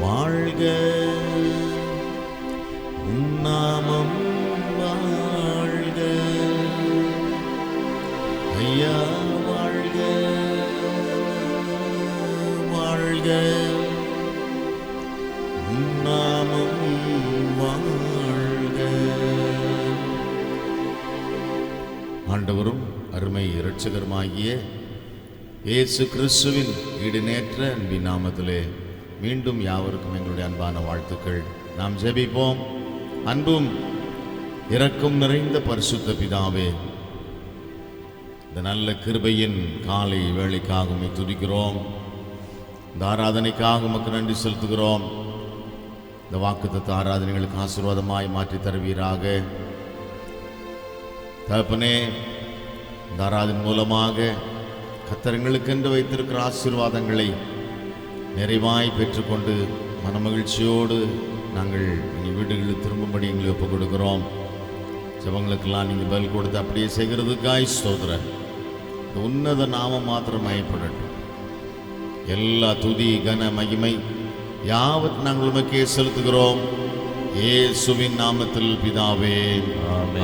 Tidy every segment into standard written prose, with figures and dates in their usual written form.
வாழ்க, உம் நாமம் வாழ்க. ஐயா வாழ்க, வாழ்க, உம் நாமம் வாழ்க. ஆண்டவரும் அருமை இரட்சகருமாகிய இயேசு கிறிஸ்துவின் ஈடுநேற்ற அன்பின் நாமத்திலே மீண்டும் யாவருக்கும் எங்களுடைய அன்பான வாழ்த்துக்கள். நாம் ஜெபிப்போம். அன்பும் இரக்கம் நிறைந்த பரிசுத்த பிதாவே, இந்த நல்ல கிருபையின் காலை வேளைக்காக உம்மை துதிக்கிறோம். இந்த ஆராதனைக்காக உமக்கு நன்றி செலுத்துகிறோம். இந்த வாக்குத்தத்த ஆராதனைகளுக்கு ஆசீர்வாதமாய் மாற்றி தருவீராக. தகப்பனே, இந்த ஆராதனை மூலமாக கர்த்தர்களுக்கென்று வைத்திருக்கிற ஆசீர்வாதங்களை நிறைவாய் பெற்றுக்கொண்டு மனமகிழ்ச்சியோடு நாங்கள் எங்கள் வீடுகளில் திரும்பும்படி எங்களை ஒப்புக் கொடுக்கிறோம். ஜெபங்களுக்கெல்லாம் நீங்கள் பதில் கொடுத்து அப்படியே செய்கிறதுக்காய் ஸ்தோத்திரம். இந்த உன்னத நாமம் மாத்திரம் மயப்படட்டும். எல்லா துதி கன மகிமை யாவற்றையும் நாங்கள் உமக்கே செலுத்துகிறோம். இயேசுவின் நாமத்தில் பிதாவே,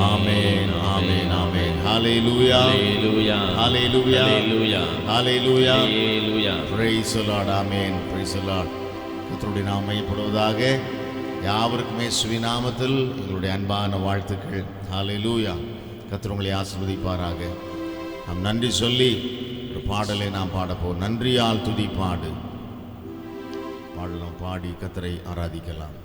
ஆமென், ஆமென், ஆமென். ஹல்லேலூயா, ஹல்லேலூயா, ஹல்லேலூயா, ஹல்லேலூயா, ஹல்லேலூயா. Praise the Lord. ஆமென். Praise the Lord. கர்த்தருடைய நாமம் மகிமைப்படுவதாக. யாவருக்கும் இயேசுவின் நாமத்தில் எங்களுடைய அன்பான வாழ்த்துக்கள். ஹல்லேலூயா. கர்த்தர் உங்களை ஆசீர்வதிப்பாராக. நாம் நன்றி சொல்லி ஒரு பாடலை நாம் பாடப்போம். நன்றியால் துதி பாடு. பாடலாம், பாடி கர்த்தரை ஆராதிக்கலாம்.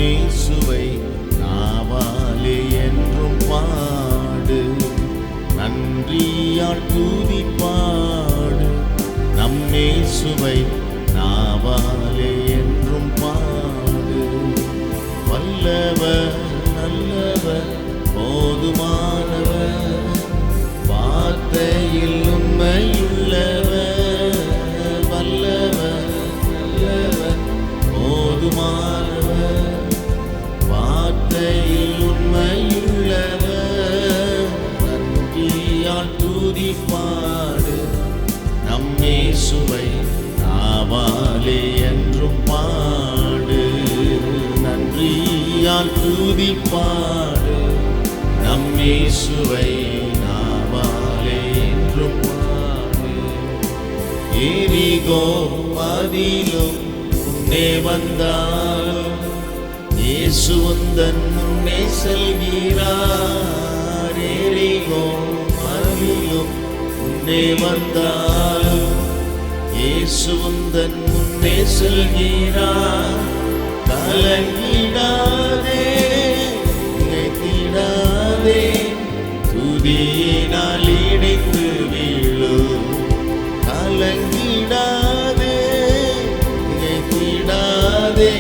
இயேசுவை நாவாலே என்றும் பாடு. நன்றியால் துதி பாடு. நம் இயேசுவை நாவாலே என்றும் பாடு. வல்லவர், நல்லவர், போதுமானவர், வார்த்தையில் உண்மையுள்ளவர். வல்லவர், நல்லவர், போதுமானவர், வார்த்தையில் உண்மையுள்ளவர். நன்றியால் துதி பாடு. நம் இயேசுவை நாவாலே என்றும் பாடு. நன்றியால் துதி பாடு. நம் இயேசுவை நாவாலே என்றும் பாடு. எரிகோ மதிலும் முன்னே வந்தாலும் இயேசு உந்தன் முன்னே செல்கிறார். எரிகோ மதிலும் முன்னே வந்தாலும் இயேசு உந்தன் முன்னே செல்கிறார். கலங்கிடாதே, நினைத்திடாதே, துதியினால் இணைந்து வீழும். கலங்கிடாதே, நினைத்திடாதே,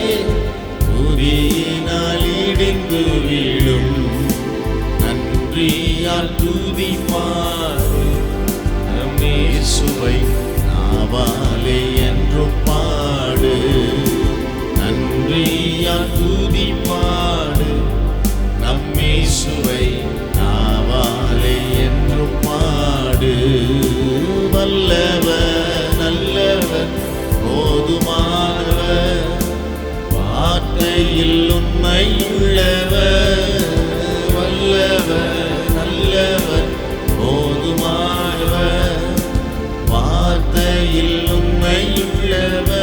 துதியினால் இணைந்து வீழும். நன்றியால் துதி பாடு. நம் இயேசுவை நாவாலே என்றும் பாடு. நன்றியால் துதி பாடு. நம் இயேசுவை நாவாலே என்றும் பாடு. வல்லவர், நல்லவர், போதுமானவர், வார்த்தையில் உண்மையுள்ளவர். வல்லவர், நல்லவர், போதுமானவர், வார்த்தையில் உண்மையுள்ளவர்.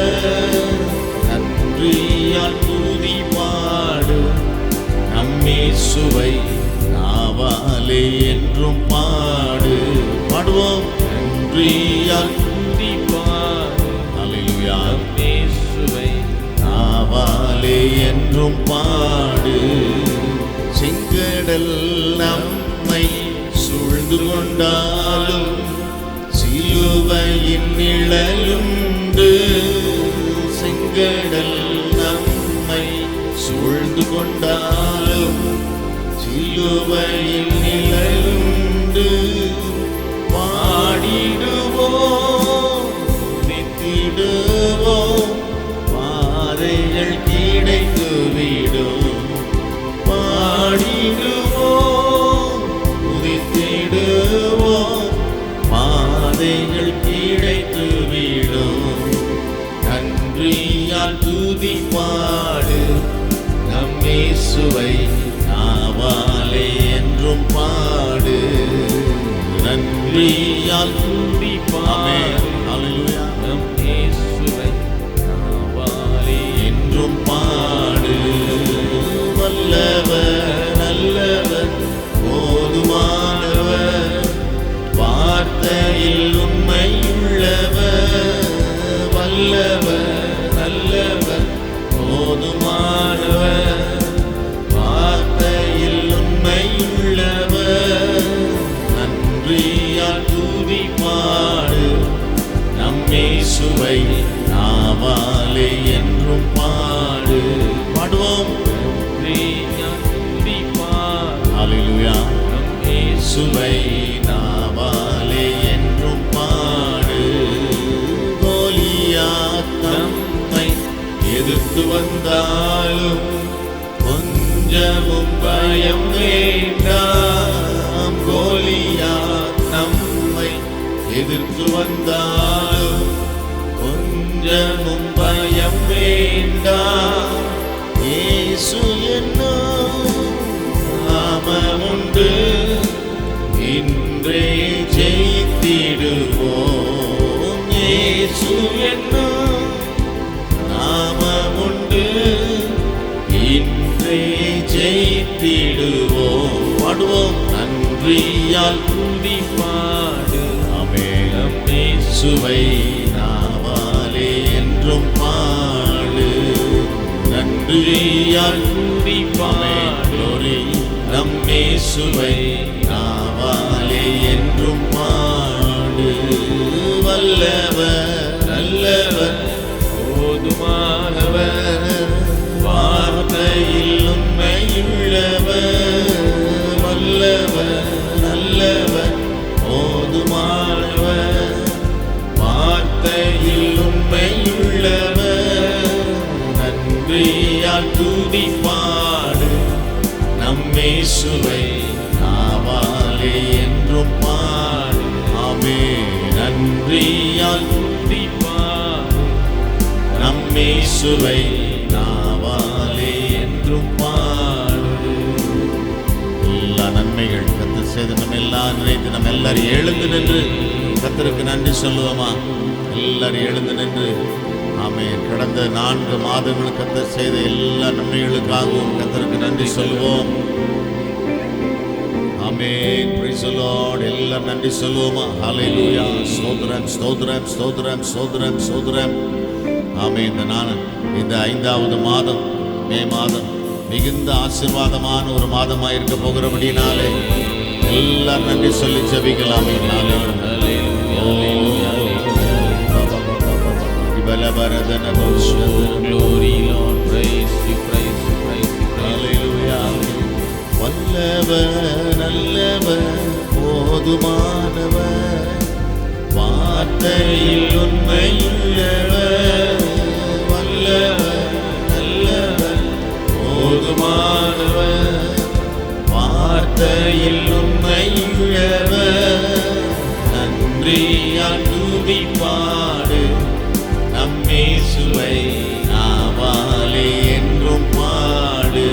நன்றியால் துதி பாடு. நம் இயேசுவை நாவாலே என்றும் பாடு. பாடுவோம். நன்றியால் துதி பாடு. அல்லேலூயா. இயேசுவை நாவாலே என்றும் பாடு. செங்கடல் நம்மை சூழ்ந்து கொண்டாலும் சிலுவையின் நிழலுண்டு. செங்கடல் நம்மை சூழ்ந்து கொண்டாலும் சிலுவையின் நிழலுண்டு. பாடிடுவோம், நித்திடுவோம், பாதைகள் கிடைத்துவிடும். பாடிடுவோம், உதித்திடுவோம், பாதைகள் கிடைத்துவிடும். நன்றியால் துதி பாடு, நம் இயேசுவை நாவாலே என்றும் பாடு. நன்றியால் துதி பாடு, நம் இயேசுவை நாவாலே என்றும் பாடு. வல்லவர், நல்லவர், போதுமானவர், வார்த்தையில் உண்மையுள்ளவர். வல்லவர், நல்லவர், போதுமானவர், வார்த்தையில் உண்மையுள்ளவர். நன்றியால் துதி பாடு, நம் இயேசுவை நாவாலே என்றும் பாடு. பாடுவோம். நன்றியால் துதி பாடு, ஹல்லேலூயா, நம் இயேசுவை நாவாலே என்றும் பாடு. கோலியாத் நம்மை எதிர்த்து வந்தாலும் கொஞ்சமும் பயம் வேண்டாம். கோலியாத் நம்மை எதிர்த்து வந்தாலும் கொஞ்சமும் பயம் வேண்டாம். இயேசு என்னும் நாமமுண்டு, இன்றே ஜெயித்திடுவோம். இயேசு என்னும் நாமமுண்டு, இன்றே ஜெயித்திடுவோம். பாடுவோம். நன்றியால் துதி பாடு, ஆமென், இயேசுவை நாவாலே என்றும் பாடு. நன்றியால் துதி பாடு, நம் இயேசுவை நாவாலே என்றும் பாடு. வல்லவர், நல்லவர், போதுமானவர், வார்த்தையில் உண்மையுள்ளவர். வல்லவர், நல்லவர், போதுமானவர், வார்த்தையில் உண்மையுள்ளவர். நன்றியால் துதி பாடு, நம் இயேசுவை நாவாலே என்றும் பாடு. ஆமென். நன்றியால் துதி பாடு, நம் இயேசுவை நாவாலே என்றும் பாடு. எல்லா நன்மைகள் கர்த்தர் செய்து நம்ம எல்லாம் நினைத்து நம்ம எல்லாரும் எழுந்து நின்று கர்த்தருக்கு நன்றி சொல்லுவோமா? எல்லாரும் எழுந்து நின்று ஆமென். கடந்த 4 மாதங்களுக்கு கர்த்தர் செய்த எல்லா நன்மைகளுக்காகவும் கர்த்தருக்கு நன்றி சொல்லுவோம். ஆமென். Praise the Lord. எல்லாரும் நன்றி சொல்லுவோமா? ஹல்லேலூயா. ஸ்தோத்திரம், ஸ்தோத்திரம், ஸ்தோத்திரம், ஸ்தோத்திரம், ஸ்தோத்திரம். ஆமென். இந்த 5வது மாதம், மே மாதம் மிகுந்த ஆசீர்வாதமான ஒரு மாதமாக இருக்க போகிறபடினாலே எல்லாரும் நன்றி சொல்லி ஜெபிக்கலாமே. வல்லவர், நல்லவர், போதுமானவர், வார்த்தையில் உண்மையுள்ளவர். வல்லவர், நல்லவர், போதுமானவர், வார்த்தையில் உண்மையுள்ளவர். நன்றியால் துதி பாடு, நம் இயேசுவை நாவாலே என்றும் பாடு.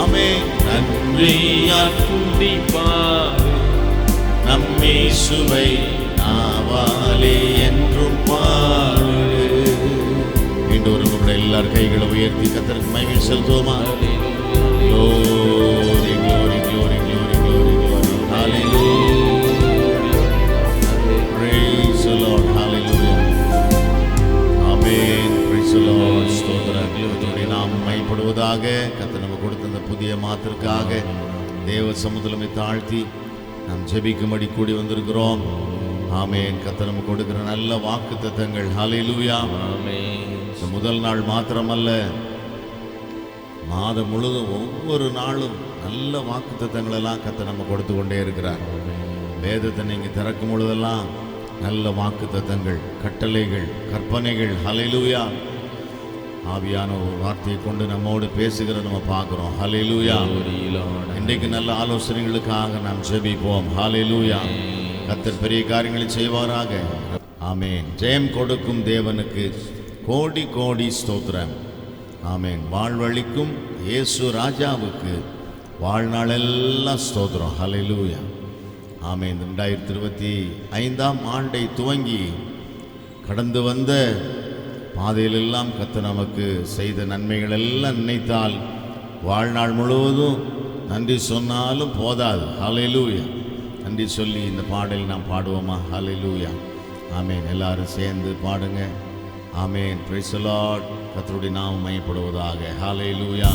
ஆமென். நன்றியால் துதி பாடு, நம் இயேசுவை நாவாலே என்றும் பாடு. மீண்டும் ஒரு முறை எல்லார் கைகளை உயர்த்தி கர்த்தருக்கு மகிமை செலுத்துவோமா? Glory, glory, glory, glory, glory, glory. Hallelujah. Praise the Lord. Hallelujah. Amen. Praise the Lord. ஸ்தோத்திரம். தேவனுடைய நாமம் மகிமைப்படுவதாக. கர்த்தர் நமக்கு கொடுத்த இந்த புதிய மாதத்திற்காக தேவ சமூகத்திலே தாழ்த்தி நாம் ஜெபிக்கும்படி கூடி வந்திருக்கிறோம். ஆமென். கர்த்தர் நமக்கு கொடுக்கிற நல்ல வாக்குத்தத்தங்கள். ஹல்லேலூயா. ஆமென். முதல் நாள் மாத்திரமல்ல, மாதம் முழுவதும் ஒவ்வொரு நாளும் நல்ல வாக்குத்தத்தங்கள் எல்லாம் கர்த்தர் நம்ம கொடுத்து கொண்டே இருக்கிறார். வேதத்தை நீங்க திறக்கும் பொழுதெல்லாம் நல்ல வாக்குத்தத்தங்கள், கட்டளைகள், கற்பனைகள். ஹல்லேலூயா. ஆவியான ஒரு வார்த்தையை கொண்டு நம்மோடு பேசுகிற நம்ம பார்க்கிறோம். ஹல்லேலூயா. இன்றைக்கு நல்ல ஆலோசனைகளுக்காக நாம் ஜெபிப்போம். ஹல்லேலூயா. கர்த்தர் பெரிய காரியங்களை செய்வாராக. ஆமென். ஜெயம் கொடுக்கும் தேவனுக்கு கோடி கோடி ஸ்தோத்திரம். ஆமென். வாழ்வழிக்கும் இயேசு ராஜாவுக்கு வாழ்நாளெல்லாம் ஸ்தோத்திரம். ஹல்லேலூயா. ஆமென். 2025ஆம் ஆண்டை துவங்கி கடந்து வந்த பாதையிலெல்லாம் கர்த்தர் நமக்கு செய்த நன்மைகள் எல்லாம் நினைத்தால் வாழ்நாள் முழுவதும் நன்றி சொன்னாலும் போதாது. ஹல்லேலூயா. நன்றி சொல்லி இந்த பாடல் நாம் பாடுவோமா? ஹல்லேலூயா. ஆமென். எல்லாரும் சேர்ந்து பாடுங்க. ஆமென். Praise the Lord. கர்த்தருடைய நாமம் மகிமைப்படுவதாக. ஹல்லேலூயா.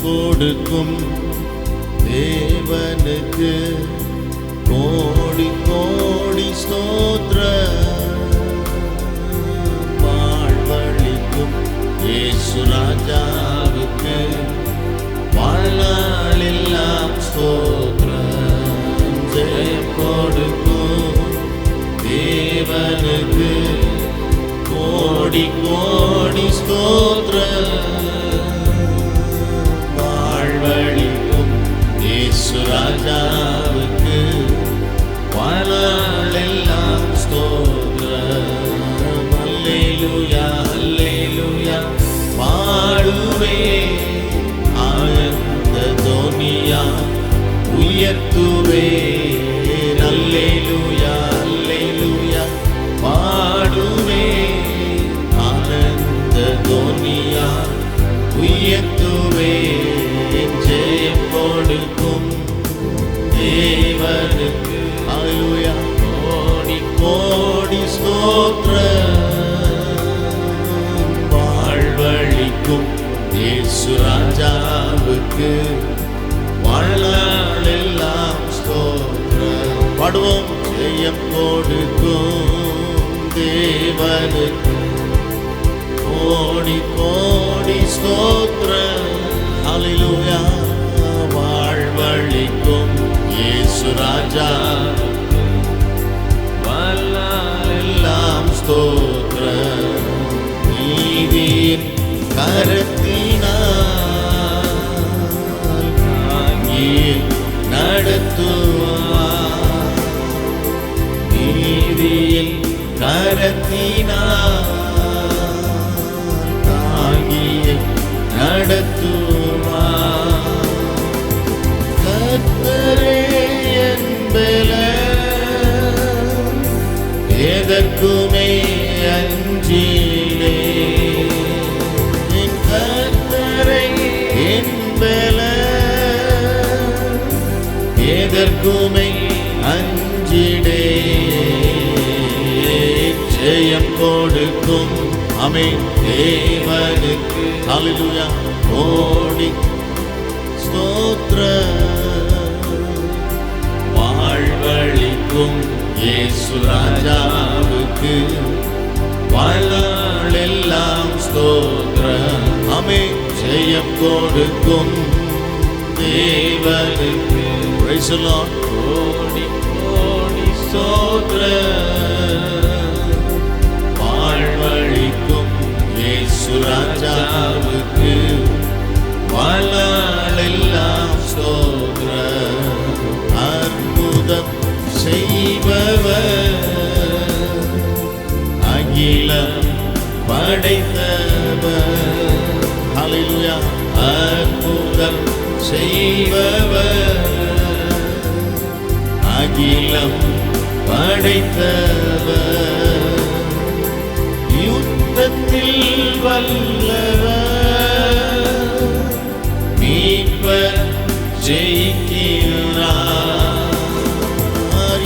கொடுக்கும் தேவனுக்கு கோடி கோடி ஸ்தோத்திரம். வாழ்வழிக்கும் இயேசு ராஜாவுக்கு வாழ்நாளெல்லாம் ஸ்தோத்திரம். ஜெயம் கொடுக்கும் தேவனுக்கு கோடி கோடி ஸ்தோத்திரம். வாழ்வழிக்கும் இயேசு ராஜாவுக்கு வாழ்நாளெல்லாம் ஸ்தோத்திரம். அல்லேலூயா அல்லேலூயா பாடுவே ஆனந்த தோனியா உயர்த்துவே. அல்லேலூயா அல்லேலூயா பாடுவே ஆனந்த தோனியா உயர்த்துவே. ஜெயம் கொடுக்கும் தேவனுக்கு அல்லேலூயா கோடி கோடி ஸ்தோத்திரம். வாழ்வழிக்கும் இயேசு ராஜாவுக்கு வாழ்நாளெல்லாம் ஸ்தோத்திரம். பாடுவோம். ஜெயம் கொடுக்கும் தேவனுக்கு கோடி கோடி ஸ்தோத்திரம். ஹல்லேலூயா. வாழ்வழிக்கும் இயேசு ராஜாவுக்கு வாழ்நாளெல்லாம் ஸ்தோத்திரம். நீதியின் கரத்தினால் தாங்கி நடத்துவார். நீதியின் கரத்தினால் நடத்துவார். கர்த்தரே என் பலன், எதற்குமே அஞ்சிலே. என் கர்த்தரே என் பலன், எதற்குமே அஞ்சிடே. ஜெயம் கொடுக்கும் ஆமென் தேவனுக்கு ஹல்லேலூயா கோடி ஸ்தோத்திரம். வாழ்வழிக்கும் இயேசு ராஜாவுக்கு வாழ்நாளெல்லாம் ஸ்தோத்திரம். ஆமென். ஜெயம் கொடுக்கும் தேவனுக்கு பிரைஸ் தி லார்ட் கோடி கோடி ஸ்தோத்திரம். வாழ்வழிக்கும் இயேசு ராஜாவுக்கு வாழ்நாளெல்லாம் ஸ்தோத்திரம். அற்புதம் செய்பவர், அகிலம் படைத்தவர். ஹல்லேலூயா. அற்புதம் செய்பவர், அகிலம் படைத்தவர். வல்லவர், மீட்பர் ஜெயிக்கிறார்.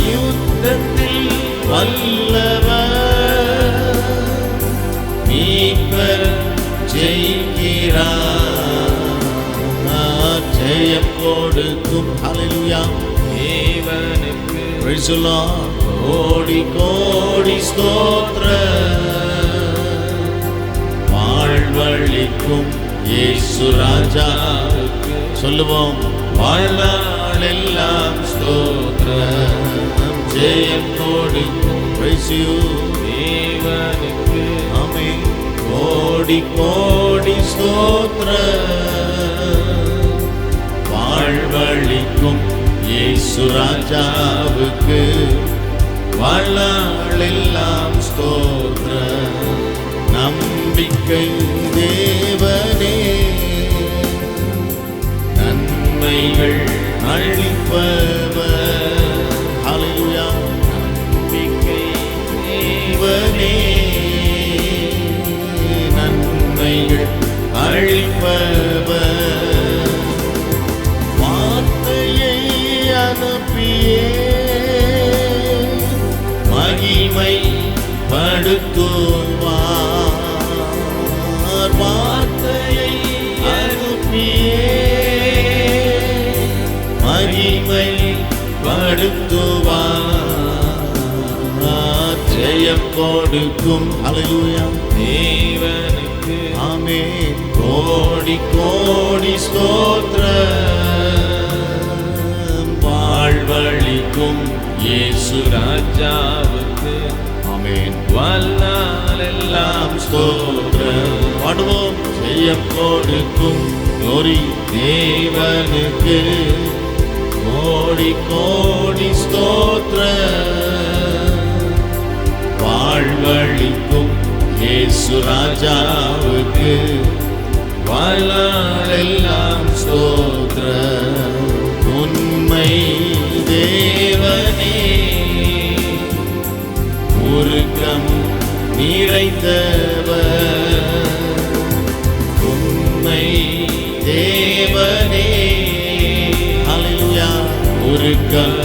யுத்தத்தில் வல்லவர், மீட்பர் ஜெயிக்கிறார். ஜெயம் கொடுக்கும் ஹல்லேலூயா தேவனுக்கு. Price the Lord. கோடி கோடி ஸ்தோத்திரம், வாழ்வளிக்கும் இயேசு ராஜாவுக்கு. சொல்லுவோம், வாழ்நாளெல்லாம் ஸ்தோத்திரம். ஜெயம் கொடுக்கும் பிரைஸ் யூ தேவனுக்கு. ஆமென். கோடி கோடி ஸ்தோத்திரம், வாழ்வளிக்கும் இயேசு ராஜாவுக்கு. வாழ்நாளெல்லாம் ஸ்தோத்திரம். நம்பிக்கை தேவனே, நன்மைகள் அளிப்பவர். ஹல்லேலூயா. நம்பிக்கை தேவனே, நன்மைகள் அளிப்பவர். வார்த்தையை அனுப்பியே மகிமை படுத்துவார். வார்த்தையை அனுப்பியே மகிமை படுத்துவார். ஜெயம் கொடுக்கும் ஹல்லேலூயா தேவனுக்கு. ஆமென். கோடி கோடி ஸ்தோத்திரம், வாழ்வளிக்கும் இயேசு ராஜாவுக்கு. ஆமென். வாழ்நாளெல்லாம் ஸ்தோத்திரம். பாடுவோம். ஜெயம் கொடுக்கும் glory தேவனுக்கு. கோடி கோடி ஸ்தோத்திரம், வாழ்வளிக்கும் இயேசு ராஜாவுக்கு. வாழ்நாளெல்லாம் ஸ்தோத்திரம். உண்மை தேவனே, உருக்கம் நிறைந்தவர். உண்மை தேவனே, ஹல்லேலூயா, உருக்கம்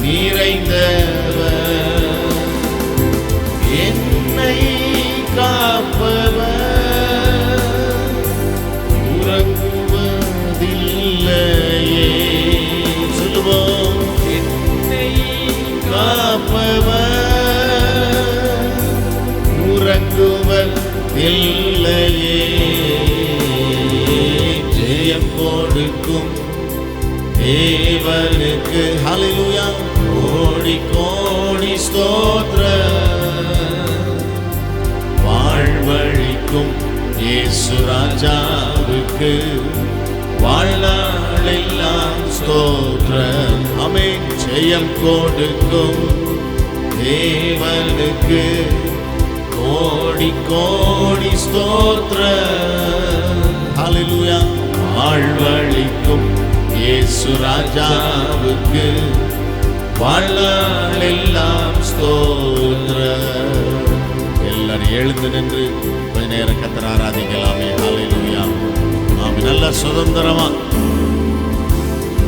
நிறைந்தவர். என்னை காப்பவர், உறங்குவதில்லையே. சொல்லுவோம். என்னை காப்பவர், உறங்குவதில்லையே. ஜெயம் கொடுக்கும் தேவனுக்கு. ஹல்லேலூயா. கோடி கோடி ஸ்தோத்திரம், வாழ்வளிக்கும் இயேசு ராஜாவுக்கு. வாழ்நாளெல்லாம் ஸ்தோத்திரம். ஆமென். ஜெயம் கொடுக்கும் தேவனுக்கு. கோடி கோடி ஸ்தோத்திரம். ஹல்லேலூயா. வாழ்வளிக்கும் இயேசு ராஜாவுக்கு. வாழ்நாளெல்லாம் ஸ்தோத்திரம். எல்லாரும் எழுந்து நின்று கொஞ்ச நேரம் கர்த்தரை ஆராதிக்கலாமே. ஹல்லேலூயா. ஆமென். நல்ல சுதந்திரமா,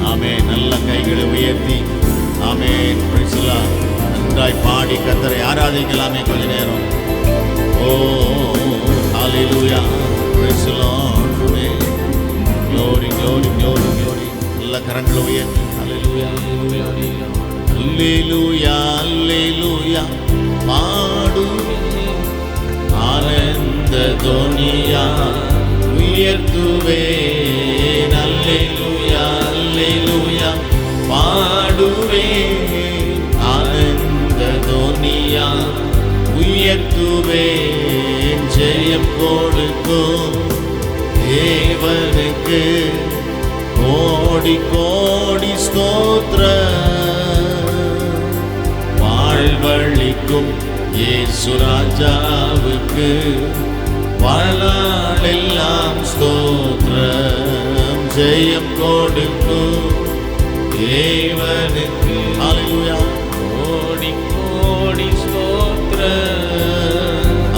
ஆமென், நல்ல கைகளை உயர்த்தி, ஆமென், பிரைஸ் தி லார்ட், நன்றாய் பாடி கர்த்தரை ஆராதிக்கலாமே கொஞ்ச நேரம். ஓ ஹல்லேலூயா, பிரைஸ் தி லார்ட், ஆமென். Glory, glory, glory, glory. நல்ல கரங்களை உயர்த்தி ஹல்லேலூயா, ஹல்லேலூயா, ஹல்லேலூயா பாடுவேன். ஆனந்த துனியா உயர்த்துவேன். ஹல்லேலூயா, ஹல்லேலூயா பாடுவேன். ஆனந்த துனியா உயர்த்துவேன். ஜெயம் கொடுக்கும் தேவனுக்கு. கோடி கோடி ஸ்தோத்திரம், வாழ்வளிக்கும் இயேசு ராஜாவுக்கு. வாழ்நாளெல்லாம் ஸ்தோத்திரம். ஜெயம் கொடுக்கும் தேவனுக்கு. ஹல்லேலூயா. கோடி கோடி ஸ்தோத்திரம்.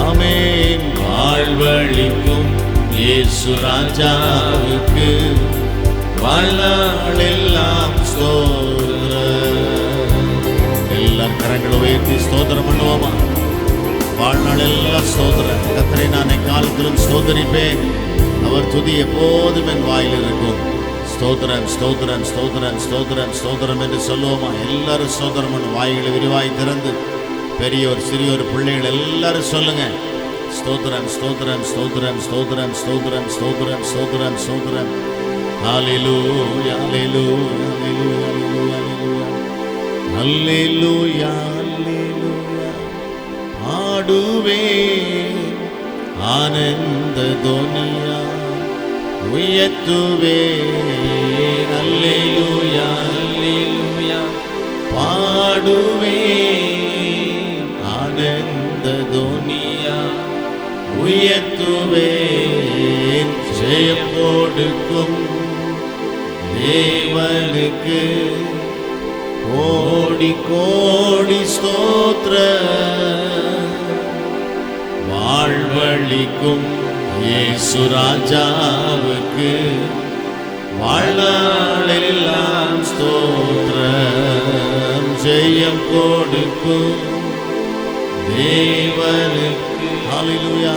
ஆமென். வாழ்வழி இயேசு ராஜாவுக்கு வாழ்நாளெல்லாம் ஸ்தோத்திரம். எல்லாரும் கரங்களை உயர்த்தி ஸ்தோத்திரம் பண்ணுவோமா? வாழ்நாளெல்லாம் ஸ்தோத்திரம். கர்த்தரை நான் எக்காலத்திலும் ஸ்தோத்தரிப்பேன், அவர் துதி எப்போதும் என் வாயில் இருக்கும். ஸ்தோத்திரம் ஸ்தோத்திரம் ஸ்தோத்திரம் ஸ்தோத்திரம் ஸ்தோத்திரம் என்று சொல்லுவோமா? எல்லாரும் ஸ்தோத்திரம் பண்ணு. வாய்களை விரிவாய் திறந்து பெரியோர் சிறியோர் பிள்ளைகள் எல்லாரும் சொல்லுங்க. ஸ்தோத்திரம் ஸ்தோத்திரம் ஸ்தோத்திரம் ஸ்தோத்திரம் ஸ்தோத்திரம் ஸ்தோத்திரம் ஸ்தோத்திரம் ஸ்தோத்திரம். ஹல்லேலூயா ஹல்லேலூயா ஹல்லேலூயா ஹல்லேலூயா ஹல்லேலூயா. ஆடுவேன் ஆனந்த துனியா உயர்த்துவேன். ஹல்லேலூயா ஹல்லேலூயா. பாடுவேன் ஆனந்த துனியா உயர்த்துவேன். ஜெயம் கொடுக்கும் தேவனுக்கு கோடி கோடி ஸ்தோத்திரம். வாழ்வழிக்கும் இயேசு ராஜாவுக்கு வாழ்நாளெல்லாம் ஸ்தோத்திரம். ஜெயம் கொடுக்கும் தேவனுக்கு ஹல்லேலூயா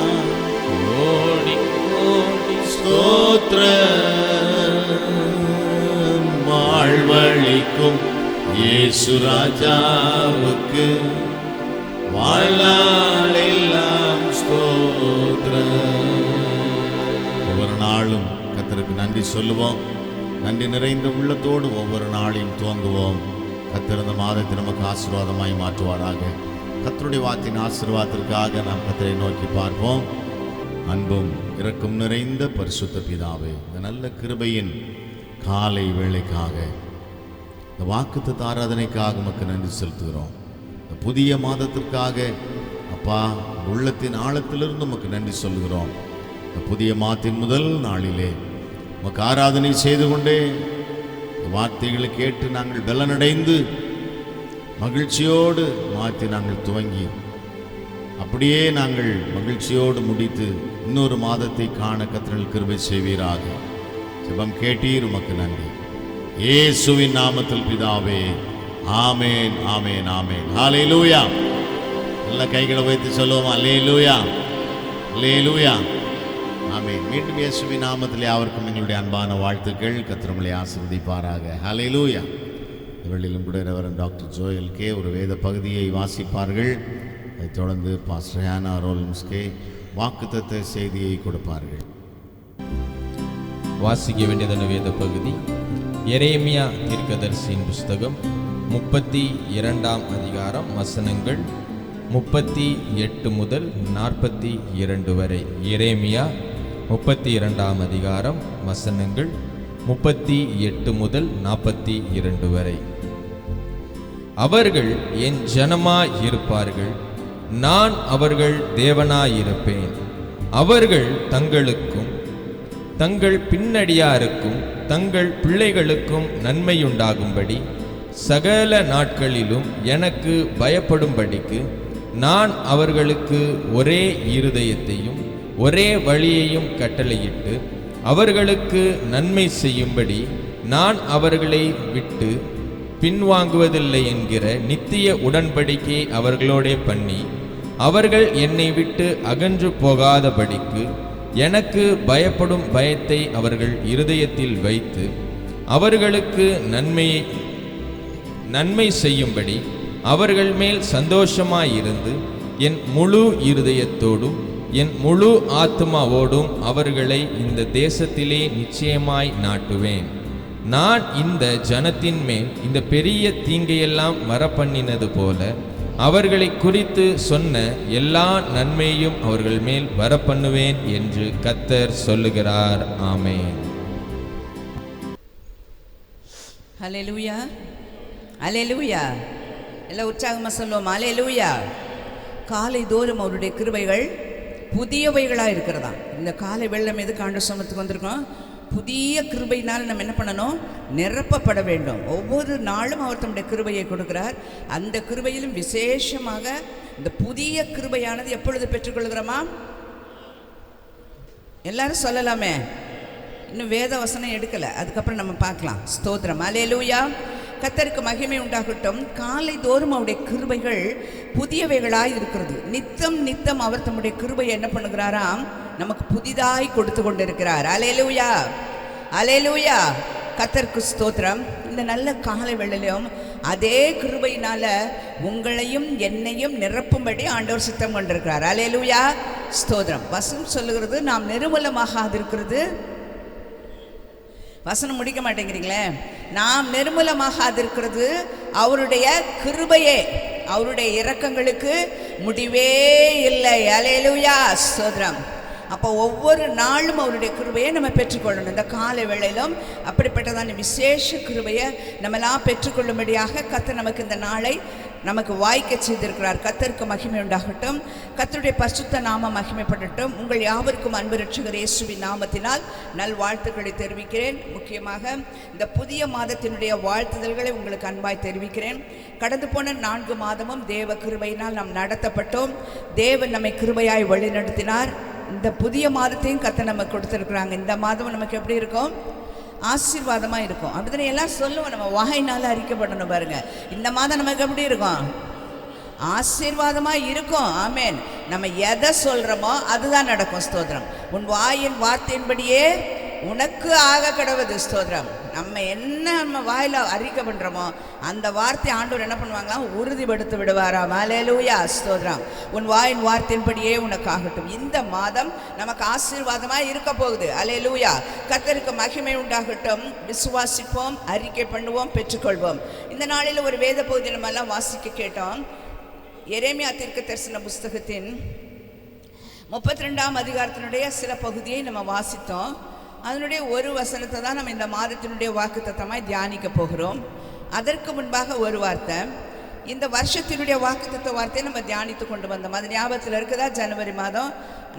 கோடி கோடி ஸ்தோத்திரம். வாழ்வழிக்கும் இயேசு ராஜாவுக்கு வாழ்நாளெல்லாம் ஸ்தோத்திரம். ஒவ்வொரு நாளும் கர்த்தருக்கு நன்றி சொல்லுவோம். நன்றி நிறைந்த உள்ளத்தோடு ஒவ்வொரு நாளையும் துவங்குவோம். கர்த்தர் இந்த மாதத்தை நமக்கு ஆசீர்வாதமாய் மாற்றுவாராக. கர்த்தருடைய வார்த்தையின் ஆசீர்வாதத்திற்காக நாம் கர்த்தரை நோக்கி பார்ப்போம். அன்பும் இரக்கம் நிறைந்த பரிசுத்த பிதாவே, இந்த நல்ல கிருபையின் காலை வேளைக்காக, இந்த வாக்குத்தத்த ஆராதனைக்காக உமக்கு நன்றி செலுத்துகிறோம். இந்த புதிய மாதத்திற்காக அப்பா உள்ளத்தின் ஆழத்திலிருந்து உமக்கு நன்றி சொல்கிறோம். இந்த புதிய மாதத்தின் முதல் நாளிலே உமக்கு ஆராதனை செய்து கொண்டே இந்த வார்த்தைகளை கேட்டு நாங்கள் பலனடைந்து மகிழ்ச்சியோடு மாற்றி நாங்கள் துவங்கி அப்படியே நாங்கள் மகிழ்ச்சியோடு முடித்து இன்னொரு மாதத்தை காண கர்த்தர் கிருபை செய்வீராக. ஜெபம் கேட்டீர், உமக்கு நன்றி. இயேசுவின் நாமத்தில் பிதாவே, ஆமேன் ஆமேன் ஆமேன். ஹல்லேலூயா. நல்ல கைகளை வைத்து சொல்லுவோம். அல்லேலூயா அல்லேலூயா ஆமேன். மீண்டும் இயேசுவின் நாமத்திலே அவருக்கும் எங்களுடைய அன்பான வாழ்த்துக்கள். கர்த்தர் உங்களை ஆசீர்வதிப்பாராக. ஹல்லேலூயா. இவர்களிலும் கூட ரெவரண்ட் டாக்டர் ஜோயல் கே ஒரு வேத பகுதியை வாசிப்பார்கள். அதைத் தொடர்ந்து பாஸ்டர் ஹானா ரோல்ம்ஸ்கே வாக்குத்தத்த செய்தியை கொடுப்பார்கள். வாசிக்க வேண்டியதான வேத பகுதி எரேமியா தீர்க்கதரிசியின் புஸ்தகம் 32ஆம் அதிகாரம் வசனங்கள் 38 முதல் 42 வரை. எரேமியா 32ஆம் அதிகாரம் வசனங்கள் 38 முதல் 42 வரை. அவர்கள் என் ஜனமாய் இருப்பார்கள், நான் அவர்கள் தேவனாயிருப்பேன். அவர்கள் தங்களுக்கும் தங்கள் பின்னடியாருக்கும் தங்கள் பிள்ளைகளுக்கும் நன்மையுண்டாகும்படி சகல நாட்களிலும் எனக்கு பயப்படும்படிக்கு நான் அவர்களுக்கு ஒரே இருதயத்தையும் ஒரே வழியையும் கட்டளையிட்டு அவர்களுக்கு நன்மை செய்யும்படி நான் அவர்களை விட்டு பின்வாங்குவதில்லை என்கிற நித்திய உடன்படிக்கை அவர்களோடே பண்ணி அவர்கள் என்னை விட்டு அகன்று போகாதபடிக்கு எனக்கு பயப்படும் பயத்தை அவர்கள் இருதயத்தில் வைத்து அவர்களுக்கு நன்மை செய்யும்படி அவர்கள் மேல் சந்தோஷமாயிருந்து என் முழு இருதயத்தோடும் என் முழு ஆத்மாவோடும் அவர்களை இந்த தேசத்திலே நிச்சயமாய் நாட்டுவேன். நான் இந்த ஜனத்தின் மேல் இந்த பெரிய தீங்கையெல்லாம் வரப்பண்ணினது போல அவர்களை குறித்து சொன்ன எல்லா நன்மையும் அவர்கள் மேல் வரப்பண்ணுவேன் என்று கர்த்தர் சொல்லுகிறார். ஆமென். ஹல்லேலூயா ஹல்லேலூயா. எல்லாம் உற்சாகமா சொல்லுவோம். ஹல்லேலூயா. காலை தோறும் அவருடைய கிருபைகள் புதியவைகளாக இருக்கிறதா. இந்த காலை வெள்ளம் எதுக்கு ஆண்டவர் சமத்துக்கு வந்திருக்கோம்? புதிய கிருபையினால் நம்ம என்ன பண்ணணும்? நிரப்பப்பட வேண்டும். ஒவ்வொரு நாளும் அவர் தம்முடைய கிருபையை கொடுக்கிறார். அந்த கிருபையிலும் விசேஷமாக இந்த புதிய கிருபையானது எப்பொழுது பெற்றுக்கொள்கிறோமா? எல்லாரும் சொல்லலாமே. இன்னும் வேத வசனம் எடுக்கலை, அதுக்கப்புறம் நம்ம பார்க்கலாம். ஸ்தோத்திரம். அல்லேலூயா. கர்த்தருக்கு மகிமை உண்டாகட்டும். காலை தோறும் அவருடைய கிருபைகள் புதியவைகளாய் இருக்கிறது. நித்தம் நித்தம் அவர் தம்முடைய கிருபையை என்ன பண்ணுகிறாராம்? நமக்கு புதிதாய் கொடுத்து கொண்டிருக்கிறார். அல்லேலூயா, அல்லேலூயா. கர்த்தருக்கு ஸ்தோத்திரம். இந்த நல்ல காலை வேளையிலும் அதே கிருபையினால உங்களையும் என்னையும் நிரப்பும்படி ஆண்டவர் சித்தம் கொண்டிருக்கிறார். அல்லேலூயா, ஸ்தோத்திரம். வசனம் சொல்லுகிறது நாம் நிர்மூலமாகாதிருக்கிறது. வசனம் முடிக்க மாட்டேங்கிறீங்களே. நாம் நிர்மூலமாகாதிருக்கிறது அவருடைய கிருபையே. அவருடைய இரக்கங்களுக்கு முடிவே இல்லை. அல்லேலூயா, ஸ்தோத்திரம். அப்போ ஒவ்வொரு நாளும் அவருடைய கிருபையை நம்ம பெற்றுக்கொள்ளணும். இந்த காலை வேளையிலும் அப்படிப்பட்டதான விசேஷ கிருபையை நம்மெல்லாம் பெற்றுக்கொள்ளும்படியாக கர்த்தர் நமக்கு இந்த நாளை நமக்கு வாய்க்க செய்திருக்கிறார். கர்த்தருக்கு மகிமை உண்டாகட்டும். கர்த்தருடைய பரிசுத்த நாமம் மகிமைப்படட்டும். உங்கள் யாவருக்கும் அன்பு ரட்சகர் இயேசுவின் நாமத்தினால் நல்வாழ்த்துக்களை தெரிவிக்கிறேன். முக்கியமாக இந்த புதிய மாதத்தினுடைய வாழ்த்துதல்களை உங்களுக்கு அன்பாய் தெரிவிக்கிறேன். கடந்து போன 4 மாதமும் தேவ கிருபையினால் நாம் நடத்தப்பட்டோம். தேவன் நம்மை கிருபையாய் வழிநடத்தினார். இந்த புதிய மாதத்தையும் கர்த்தர் நமக்கு கொடுத்துருக்குறாங்க. இந்த மாதம் நமக்கு எப்படி இருக்கும்? ஆசீர்வாதமாக இருக்கும். அப்படித்தானே எல்லாம் சொல்லுவோம். நம்ம வாயினால் அறிக்கப்படணும். பாருங்க, இந்த மாதம் நமக்கு எப்படி இருக்கும்? ஆசீர்வாதமாக இருக்கும். ஆமேன். நம்ம எதை சொல்கிறோமோ அதுதான் நடக்கும். ஸ்தோத்திரம். உன் வாயின் வார்த்தையின்படியே உனக்கு ஆக கடவுது. ஸ்தோத்திரம். நம்ம வாயில் அறிக்கை பண்ணுறோமோ அந்த வார்த்தை ஆண்டவர் என்ன பண்ணுவாங்களாம்? உறுதிப்படுத்தி விடுவாராம். அல்லேலூயா, ஸ்தோத்திரம். உன் வாயின் வார்த்தையின்படியே உனக்கு ஆகட்டும். இந்த மாதம் நமக்கு ஆசீர்வாதமாக இருக்க போகுது. அல்லேலூயா. கர்த்தருக்கு மகிமை உண்டாகட்டும். விசுவாசிப்போம், அறிக்கை பண்ணுவோம், பெற்றுக்கொள்வோம். இந்த நாளில் ஒரு வேத பகுதி நம்ம எல்லாம் வாசிக்க கேட்டோம். எரேமியா தீர்க்கதரிசன புஸ்தகத்தின் 32ஆம் அதிகாரத்தினுடைய சில பகுதியை நம்ம வாசித்தோம். அதனுடைய ஒரு வசனத்தை தான் நம்ம இந்த மாதத்தினுடைய வாக்குத்தத்தமாய் தியானிக்க போகிறோம். அதற்கு முன்பாக ஒரு வார்த்தை, இந்த வருஷத்தினுடைய வாக்குத்தத்த வார்த்தையை நம்ம தியானித்து கொண்டு வந்தோம். அது ஞாபகத்தில் இருக்குதா? ஜனவரி மாதம்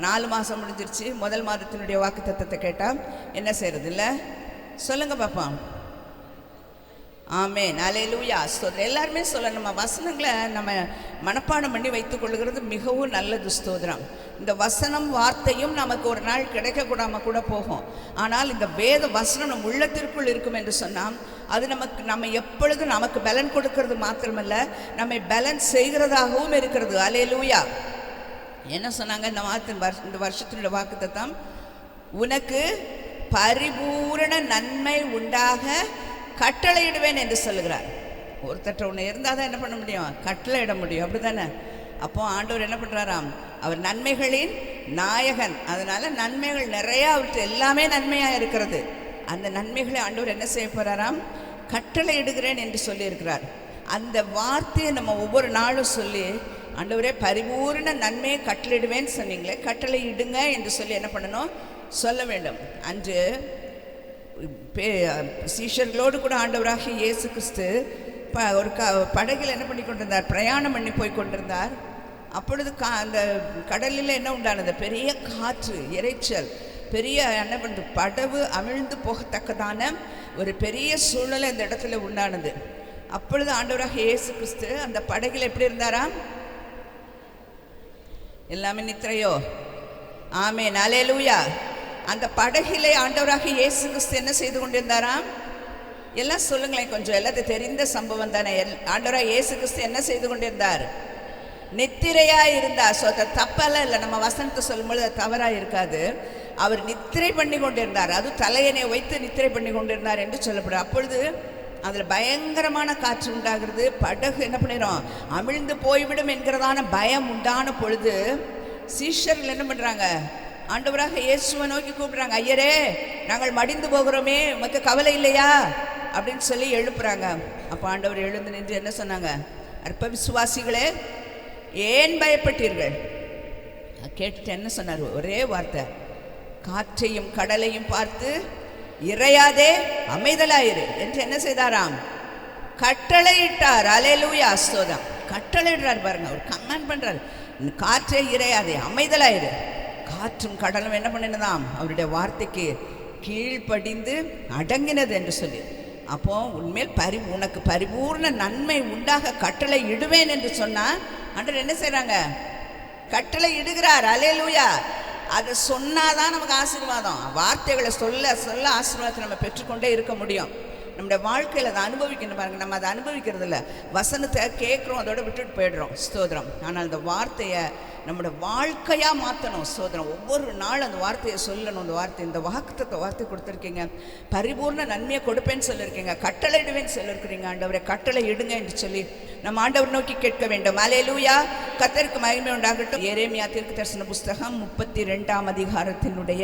4 மாதம் முடிஞ்சிருச்சு. முதல் மாதத்தினுடைய வாக்குத்தத்தத்தை கேட்டால் என்ன செய்கிறது இல்லை? சொல்லுங்கள் பாப்போம். ஆமேன். அல்லேலூயா, ஸ்தோத்திரம். எல்லாருமே சொல்லணும். நம்ம வசனங்களை நம்ம மனப்பாடம் பண்ணி வைத்துக் கொள்ளுகிறது மிகவும் நல்லது. ஸ்தோத்திரம். இந்த வசனம் வார்த்தையும் நமக்கு ஒரு நாள் கிடைக்கக்கூடாமல் கூட போகும். ஆனால் இந்த வேத வசனம் நம் உள்ளத்திற்குள் இருக்கும் என்று சொன்னால் அது நம்ம எப்பொழுதும் நமக்கு பலன் கொடுக்கறது மாத்திரமல்ல, நம்மை பலன் செய்கிறதாகவும் இருக்கிறது. அல்லேலூயா. என்ன சொன்னாங்க இந்த வருஷத்தினுடைய வாக்குத்தத்தம்? உனக்கு பரிபூரண நன்மை உண்டாக கட்டளையிடுவேன் என்று சொல்லுகிறார். ஒருத்தட்ட ஒன்று இருந்தால் தான் என்ன பண்ண முடியும்? கட்டளையிட முடியும். அப்படி தானே? அப்போ ஆண்டவர் என்ன பண்ணுறாராம்? அவர் நன்மைகளின் நாயகன். அதனால் நன்மைகள் நிறையா அவருக்கு எல்லாமே நன்மையாக இருக்கிறது. அந்த நன்மைகளை ஆண்டவர் என்ன செய்ய போகிறாராம்? கட்டளையிடுகிறேன் என்று சொல்லியிருக்கிறார். அந்த வார்த்தையை நம்ம ஒவ்வொரு நாளும் சொல்லி, ஆண்டவரே பரிபூர்ண நன்மையை கட்டளையிடுவேன்னு சொன்னீங்களே, கட்டளையிடுங்க என்று சொல்லி என்ன பண்ணணும்? சொல்ல வேண்டும். அன்று சீஷர்களோடு கூட ஆண்டவராகிய இயேசு கிறிஸ்து ஒரு படகில் என்ன பண்ணி கொண்டிருந்தார்? பிரயாணம் பண்ணி போய் கொண்டிருந்தார். அப்பொழுது அந்த கடலில் என்ன உண்டானது? பெரிய காற்று, இரைச்சல், பெரிய என்ன பண்ணுது? படகு அமிழ்ந்து போகத்தக்கதான ஒரு பெரிய சூழ்நிலை இந்த இடத்துல உண்டானது. அப்பொழுது ஆண்டவராக இயேசு கிறிஸ்து அந்த படகில் எப்படி இருந்தாராம்? எல்லாமே நித்திரையோ? ஆமேன். அல்லேலூயா. அந்த படகிலே ஆண்டவராக இயேசு கிறிஸ்து என்ன செய்து கொண்டிருந்தாராம்? எல்லாம் சொல்லுங்களேன் கொஞ்சம். எல்லாத்தையும் தெரிந்த சம்பவம் தானே. ஆண்டவராக இயேசு கிறிஸ்து என்ன செய்து கொண்டிருந்தார்? நித்திரையாக இருந்தார். ஸோ அது தப்பெல்லாம் இல்லை. நம்ம வசனத்தை சொல்லும்போது அது தவறாக இருக்காது. அவர் நித்திரை பண்ணி கொண்டிருந்தார். அதுவும் தலையணை வைத்து நித்திரை பண்ணி கொண்டிருந்தார் என்று சொல்லப்படும். அப்பொழுது அதில் பயங்கரமான காற்று உண்டாகிறது. படகு என்ன பண்ணிடும்? அமிழ்ந்து போய்விடும் என்கிறதான பயம் உண்டான பொழுது சீஷர்கள் என்ன பண்ணுறாங்க? ஆண்டவராக இயேசுவை நோக்கி கூப்பிடுறாங்க. ஐயரே, நாங்கள் மடிந்து போகிறோமே, உமக்கு கவலை இல்லையா அப்படின்னு சொல்லி எழுப்புறாங்க. அப்போ ஆண்டவர் எழுந்து நின்று என்ன சொன்னாங்க? அற்ப விசுவாசிகளே, ஏன் பயப்பட்டீர்கள்? கேட்டுட்டு என்ன சொன்னார்? ஒரே வார்த்தை, காற்றையும் கடலையும் பார்த்து இறையாதே, அமைதலாயிரு என்று என்ன செய்தாராம்? கட்டளையிட்டார். அல்லேலூயா, ஸ்தோத்திரம். கட்டளையிடுறார் பாருங்க. ஒரு கமாண்ட் பண்றார். காற்றே இறையாதே, அமைதலாயிரு. காற்றும் கடலும் என்ன பண்ணினதாம்? அவருடைய வார்த்தைக்கு கீழ்ப்படிந்து அடங்கினது என்று சொல்லி. அப்போ உண்மையில் உனக்கு பரிபூர்ண நன்மை உண்டாக கட்டளை இடுவேன் என்று சொன்னா ஆண்டவர் என்ன செய்றாங்க? கட்டளை இடுகிறார். அல்லேலூயா. அதை சொன்னாதான் நமக்கு ஆசீர்வாதம். வார்த்தைகளை சொல்ல சொல்ல ஆசீர்வாதத்தை நம்ம பெற்றுக்கொண்டே இருக்க முடியும். நம்முடைய வாழ்க்கையில் அதை அனுபவிக்கணும் பாருங்கள். நம்ம அதை அனுபவிக்கிறது இல்லை, வசனத்தை கேட்குறோம், அதோட விட்டுட்டு போயிடுறோம். ஸ்தோத்திரம். ஆனால் அந்த வார்த்தையை நம்மளோட வாழ்க்கையாக மாற்றணும். ஸ்தோத்திரம். ஒவ்வொரு நாள் அந்த வார்த்தையை சொல்லணும். அந்த வார்த்தை, இந்த வார்த்தை கொடுத்துருக்கீங்க, பரிபூர்ண நன்மையை கொடுப்பேன்னு சொல்லியிருக்கீங்க, கட்டளை இடுவேன்னு சொல்லியிருக்கிறீங்க. ஆண்டவரை கட்டளை இடுங்க என்று சொல்லி நம்ம ஆண்டவர் நோக்கி கேட்க வேண்டும். அல்லேலூயா. கர்த்தருக்கு மகிமை உண்டாகட்டும். எரேமியா தீர்க்கதரிசன புஸ்தகம் 32ஆம் அதிகாரத்தினுடைய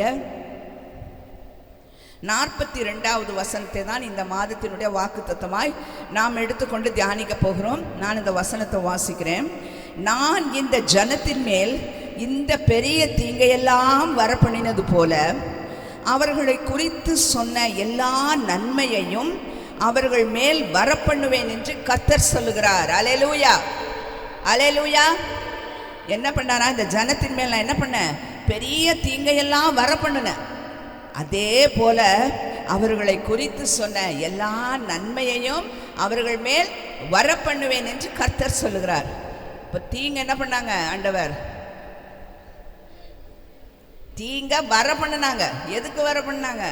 42வது வசனத்தை தான் இந்த மாதத்தினுடைய வாக்குத்தத்தமாய் நாம் எடுத்துக்கொண்டு தியானிக்க போகிறோம். நான் இந்த வசனத்தை வாசிக்கிறேன். நான் இந்த ஜனத்தின் மேல் இந்த பெரிய தீங்கையெல்லாம் வரப்பண்ணினது போல அவர்களை குறித்து சொன்ன எல்லா நன்மையையும் அவர்கள் மேல் வரப்பண்ணுவேன் என்று கர்த்தர் சொல்லுகிறார். அல்லேலூயா, அல்லேலூயா. என்ன பண்ணாரா? இந்த ஜனத்தின் மேல் நான் என்ன பண்ணேன்? பெரிய தீங்கையெல்லாம் வரப்பண்ணுனேன். அதே போல அவர்களை குறித்து சொன்ன எல்லா நன்மையையும் அவர்கள் மேல் வரப்பண்ணுவேன் என்று கர்த்தர் சொல்லுகிறார். இப்போ தீங்கு என்ன பண்ணாங்க? ஆண்டவர் தீங்க வர பண்ணினாங்க. எதுக்கு வர பண்ணாங்க?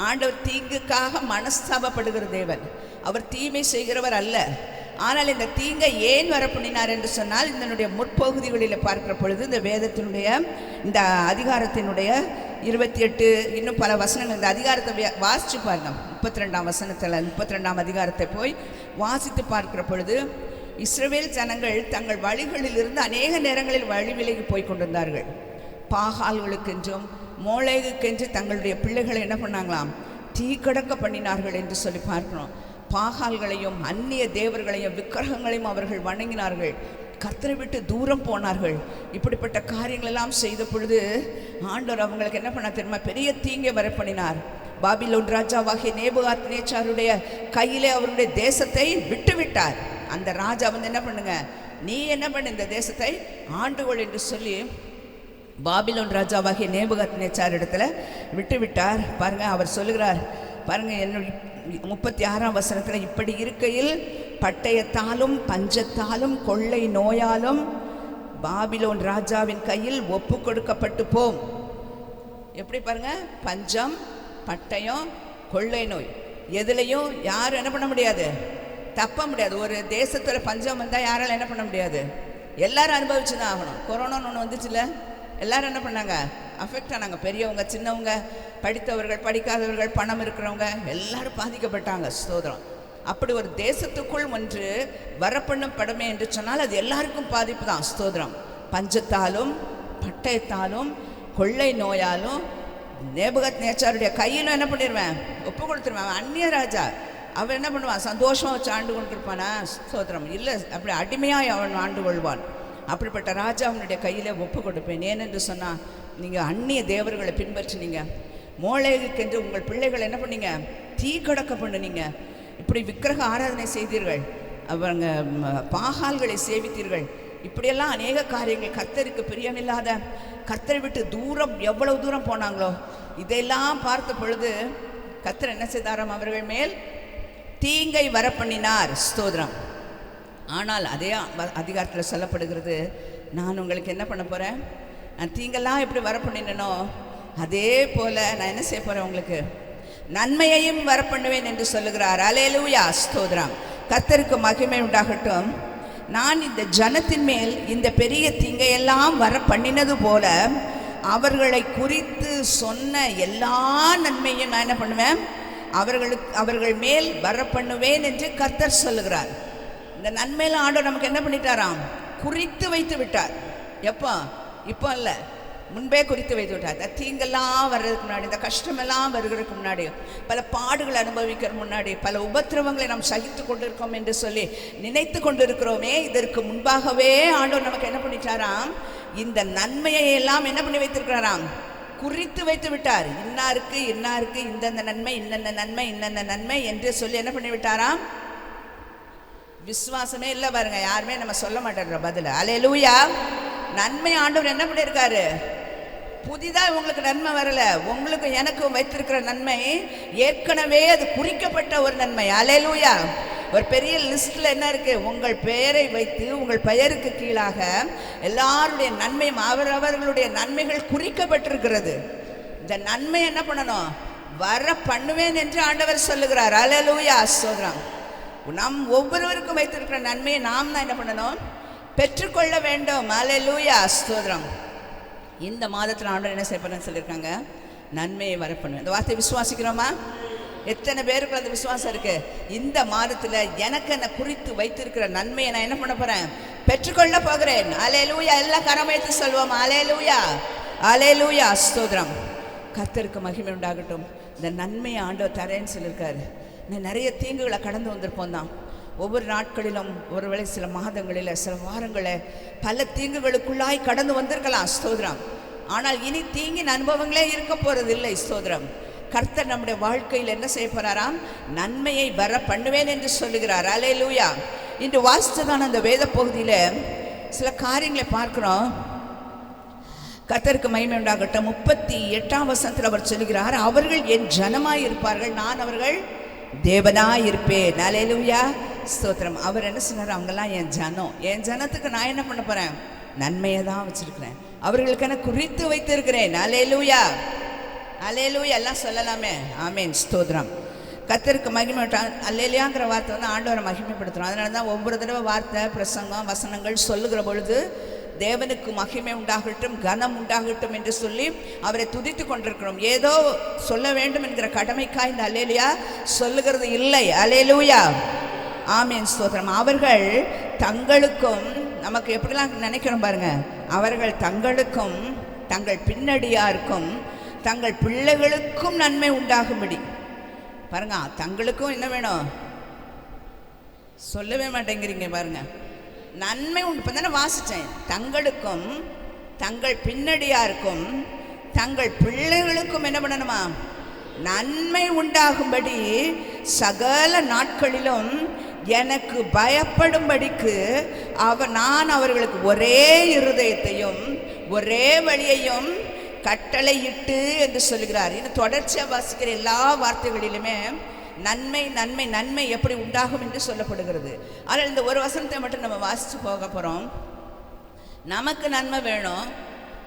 ஆண்டவர் தீங்குக்காக மனஸ்தாபப்படுகிற தேவன். அவர் தீமை செய்கிறவர் அல்ல. ஆனால் இந்த தீங்கை ஏன் வர பண்ணினார் என்று சொன்னால், இதனுடைய முற்பகுதிகளில் பார்க்கிற பொழுது இந்த வேதத்தினுடைய இந்த அதிகாரத்தினுடைய 28 இன்னும் பல வசனங்கள், இந்த அதிகாரத்தை வாசித்து பாருங்க. 32ஆம் வசனத்தில் 32ஆம் அதிகாரத்தை போய் வாசித்து பார்க்கிற பொழுது, இஸ்ரவேல் ஜனங்கள் தங்கள் வழிகளிலிருந்து அநேக நேரங்களில் வழி விலகி போய் கொண்டிருந்தார்கள். பாகால்களுக்கென்றும் மோளேகுக்கென்று தங்களுடைய பிள்ளைகளை என்ன பண்ணாங்களாம்? தீக்கடக்க பண்ணினார்கள் என்று சொல்லி பார்க்கிறோம். பாகால்களையும் அந்நிய தேவர்களையும் விக்கிரகங்களையும் அவர்கள் வணங்கினார்கள். கர்த்தரை விட்டு தூரம் போனார்கள். இப்படிப்பட்ட காரியங்கள் எல்லாம் செய்த பொழுது ஆண்டவர் அவங்களுக்கு என்ன பண்ண தெரியுமா? பெரிய தீங்கை வர பண்ணினார். பாபிலோன் ராஜாவாகிய நேபுகாத்நேச்சாருடைய கையிலே அவருடைய தேசத்தை விட்டு விட்டார். அந்த ராஜா வந்து என்ன பண்ணுங்க, நீ என்ன பண்ண இந்த தேசத்தை ஆண்டுகொள் என்று சொல்லி பாபிலோன் ராஜாவாகிய நேபுகாத்நேச்சார் இடத்துல விட்டு விட்டார். பாருங்க, அவர் சொல்லுகிறார் பாருங்க, என்னுடைய 36ஆம் வசனத்தில், இப்படி இருக்கையில் பட்டயத்தாலும் பஞ்சத்தாலும் கொள்ளை நோயாலும் பாபிலோன் ராஜாவின் கையில் ஒப்பு கொடுக்கப்பட்டு போம். எப்படி பாருங்க, பஞ்சம், பட்டயம், கொள்ளை நோய், எதுலையும் யாரும் என்ன பண்ண முடியாது, தப்ப முடியாது. ஒரு தேசத்தில் பஞ்சம் வந்தால் யாரால் என்ன பண்ண முடியாது? எல்லாரும் அனுபவிச்சு தான் ஆகணும். கொரோனான்னு ஒன்று வந்துச்சுல, எல்லாரும் என்ன பண்ணாங்க? அஃபெக்ட் ஆனாங்க. பெரியவங்க, சின்னவங்க, படித்தவர்கள், படிக்காதவர்கள், பணம் இருக்கிறவங்க எல்லாரும் பாதிக்கப்பட்டாங்க. ஸ்தோத்திரம். அப்படி ஒரு தேசத்துக்குள் ஒன்று வரப்பண்ணும் படமே என்று சொன்னால் அது எல்லாருக்கும் பாதிப்பு தான். ஸ்தோத்திரம். பஞ்சத்தாலும் பட்டயத்தாலும் கொள்ளை நோயாலும் நேபுகாத்நேச்சாருடைய கையிலும் என்ன பண்ணிடுவேன்? ஒப்பு கொடுத்துருவேன். அந்நிய ராஜா அவன் என்ன பண்ணுவான்? சந்தோஷமாக வச்சு ஆண்டு கொண்டிருப்பானா? ஸ்தோத்திரம். இல்லை, அப்படி அடிமையாக அவன் ஆண்டு கொள்வான். அப்படிப்பட்ட ராஜா அவனுடைய கையில் ஒப்பு கொடுப்பேன். ஏனென்று சொன்னால், நீங்கள் அந்நிய தேவர்களை பின்பற்றினீங்க, மோளேகுக்கென்று உங்கள் பிள்ளைகள் என்ன பண்ணீங்க? தீக்கடக்க பண்ணினீங்க. இப்படி விக்கிரக ஆராதனை செய்தீர்கள், அவங்க பாகால்களை சேவித்தீர்கள். இப்படியெல்லாம் அநேக காரியங்கள், கர்த்தருக்கு பிரியமில்லாத, கர்த்தரை விட்டு தூரம், எவ்வளவு தூரம் போனாங்களோ, இதையெல்லாம் பார்த்த பொழுது கர்த்தர் என்ன செய்தாராம்? அவர்கள் மேல் தீங்கை வர பண்ணினார். ஸ்தோத்திரம். ஆனால் அதே அதிகாரத்தில் சொல்லப்படுகிறது, நான் உங்களுக்கு என்ன பண்ண போகிறேன்? நான் தீங்கெல்லாம் எப்படி வர பண்ணினோ அதே போல் நான் என்ன செய்ய போகிறேன்? உங்களுக்கு நன்மையையும் வர பண்ணுவேன் என்று சொல்லுகிறார். அல்லேலூயா, ஸ்தோத்திரம். கர்த்தருக்கு மகிமை உண்டாகட்டும். நான் இந்த ஜனத்தின் மேல் இந்த பெரிய தீங்கையெல்லாம் வர பண்ணினது போல அவர்களை குறித்து சொன்ன எல்லா நன்மையும் நான் என்ன பண்ணுவேன்? அவர்கள் மேல் வர பண்ணுவேன் என்று கர்த்தர் சொல்லுகிறார். இந்த நன்மையில ஆண்டவர் நமக்கு என்ன பண்ணிட்டாராம்? குறித்து வைத்து விட்டார். எப்போ? இப்போ இல்லை, முன்பே குறித்து வைத்து விட்டார். இந்த தீங்கெல்லாம் வர்றதுக்கு முன்னாடி, இந்த கஷ்டமெல்லாம் வருகிறதுக்கு முன்னாடி, பல பாடுகளை அனுபவிக்கிற முன்னாடி, பல உபத்திரவங்களை நாம் சகித்து கொண்டிருக்கோம் என்று சொல்லி நினைத்து கொண்டிருக்கிறோமே, இதற்கு முன்பாகவே ஆண்டவர் நமக்கு என்ன பண்ணிட்டாராம்? இந்த நன்மையை எல்லாம் என்ன பண்ணி வைத்திருக்கிறாராம்? குறித்து வைத்து விட்டார். இன்னாருக்கு இன்னாருக்கு இந்தந்த நன்மை, இன்னென்ன நன்மை, இன்னென்ன நன்மை என்று சொல்லி என்ன பண்ணி விட்டாராம்? விசுவாசமே இல்லை பாருங்க, யாருமே நம்ம சொல்ல மாட்டேன்ற பதில். அல்லேலூயா. நன்மை ஆண்டவர் என்ன பண்ணியிருக்காரு? புதிதாக உங்களுக்கு நன்மை வரல, உங்களுக்கு எனக்கும் வைத்திருக்கிற நன்மை ஏற்கனவே அது குறிக்கப்பட்ட ஒரு நன்மை. அல்லேலூயா. ஒரு பெரிய லிஸ்ட்ல என்ன இருக்கு? உங்கள் பெயரை வைத்து உங்கள் பெயருக்கு கீழாக எல்லாருடைய நன்மையும் அவரவர்களுடைய நன்மைகள் குறிக்கப்பட்டிருக்கிறது. இந்த நன்மை என்ன பண்ணணும்? வர பண்ணுவேன் என்று ஆண்டவர் சொல்லுகிறார். அல்லேலூயா, ஸ்தோத்திரம். நம் ஒவ்வொருவருக்கும் வைத்திருக்கிற நன்மையை நாம் தான் என்ன பண்ணணும்? பெற்றுக்கொள்ள வேண்டும். அல்லேலூயா, ஸ்தோத்திரம். இந்த மாதத்தில் ஆண்டவர் என்ன செய்யப்படுன்னு சொல்லியிருக்காங்க? நன்மையை வர பண்ணுவேன். இந்த வார்த்தை விசுவாசிக்கிறோமா? எத்தனை பேருக்கு அந்த விசுவாசம் இருக்கு? இந்த மாதத்தில் எனக்கு என்ன குறித்து வைத்திருக்கிற நன்மையை நான் என்ன பண்ண போறேன்? பெற்றுக்கொள்ள போகிறேன். அல்லேலூயா. எல்லாம் கரமைத்து சொல்வோம். அல்லேலூயா, அல்லேலூயா, ஸ்தோத்திரம். கர்த்தருக்கு மகிமை உண்டாகட்டும். இந்த நன்மையை ஆண்டவர் தரேன்னு சொல்லியிருக்காரு. நிறைய தீங்குகளை கடந்து வந்திருப்போம் தான். ஒவ்வொரு நாட்களிலும், ஒருவேளை சில மாதங்களில், சில வாரங்களில் பல தீங்குகளுக்குள்ளாய் கடந்து வந்திருக்கலாம். ஸ்தோத்திரம். ஆனால் இனி தீங்கின் அனுபவங்களே இருக்க போறது இல்லை. ஸ்தோத்திரம். கர்த்தர் நம்முடைய வாழ்க்கையில் என்ன செய்ய போறாராம்? நன்மையை வர பண்ணுவேன் என்று சொல்லுகிறார். அல்லேலூயா. இன்று வாசித்ததான அந்த வேத பகுதியில் சில காரியங்களை பார்க்கிறோம். கர்த்தருக்கு மகிமை உண்டாகட்டும். 38ஆம் வசனத்தில் அவர் சொல்லுகிறார், அவர்கள் என் ஜனமாய் இருப்பார்கள், நான் அவர்கள் தேவனாய் இருப்பேன். அல்லேலூயா, ஸ்தோத்திரம். அவர் என்ன சொன்னார்? அவங்கெல்லாம் என் ஜனம். என் ஜனத்துக்கு நான் என்ன பண்ண போறேன்? நன்மையை தான் வச்சிருக்கிறேன். அவர்களுக்கு என்ன குறித்து வைத்திருக்கிறேன். அல்லேலூயா, அல்லேலூயா. எல்லாம் சொல்லலாமே. ஆமேன், ஸ்தோத்திரம். கர்த்தருக்கு மகிமை. அல்லேலூயாங்கிற வார்த்தை வந்து ஆண்டவரை மகிமைப்படுத்துகிறோம். அதனால தான் ஒவ்வொரு தடவை வார்த்தை, பிரசங்கம், வசனங்கள் சொல்லுகிற பொழுது தேவனுக்கு மகிமை உண்டாகட்டும், கனம் உண்டாகட்டும் என்று சொல்லி அவரை துதித்து கொண்டிருக்கிறோம். ஏதோ சொல்ல வேண்டும் என்கிற கடமைக்காய் இந்த அல்லேலூயா சொல்லுகிறது இல்லை. அல்லேலூயா, ஆமேன், ஸ்தோத்திரம். அவர்கள் தங்களுக்கும், நமக்கு எப்படிலாம் நினைக்கிறோம் பாருங்க, அவர்கள் தங்களுக்கும் தங்கள் பின்னடியாருக்கும் தங்கள் பிள்ளைகளுக்கும் நன்மை உண்டாகும்படி பாருங்க. தங்களுக்கும் என்ன வேணும்? சொல்லவே மாட்டேங்கிறீங்க பாருங்க. நன்மை உண்டு. இப்போ தானே வாசித்தேன். தங்களுக்கும் தங்கள் பின்னடியாருக்கும் தங்கள் பிள்ளைகளுக்கும் என்ன பண்ணணுமா? நன்மை உண்டாகும்படி சகல நாட்களிலும் எனக்கு பயப்படும்படிக்கு நான் அவர்களுக்கு ஒரே இருதயத்தையும் ஒரே வழியையும் கட்டளையிட்டு என்று சொல்லுகிறார். இன்னும் தொடர்ச்சியாக வாசிக்கிற எல்லா வார்த்தைகளிலுமே நன்மை நன்மை நன்மை எப்படி உண்டாகும் என்று சொல்லப்படுகிறது. ஆனால் இந்த ஒரு வசனத்தை மட்டும் நம்ம வாசித்து போக போகிறோம். நமக்கு நன்மை வேணும்,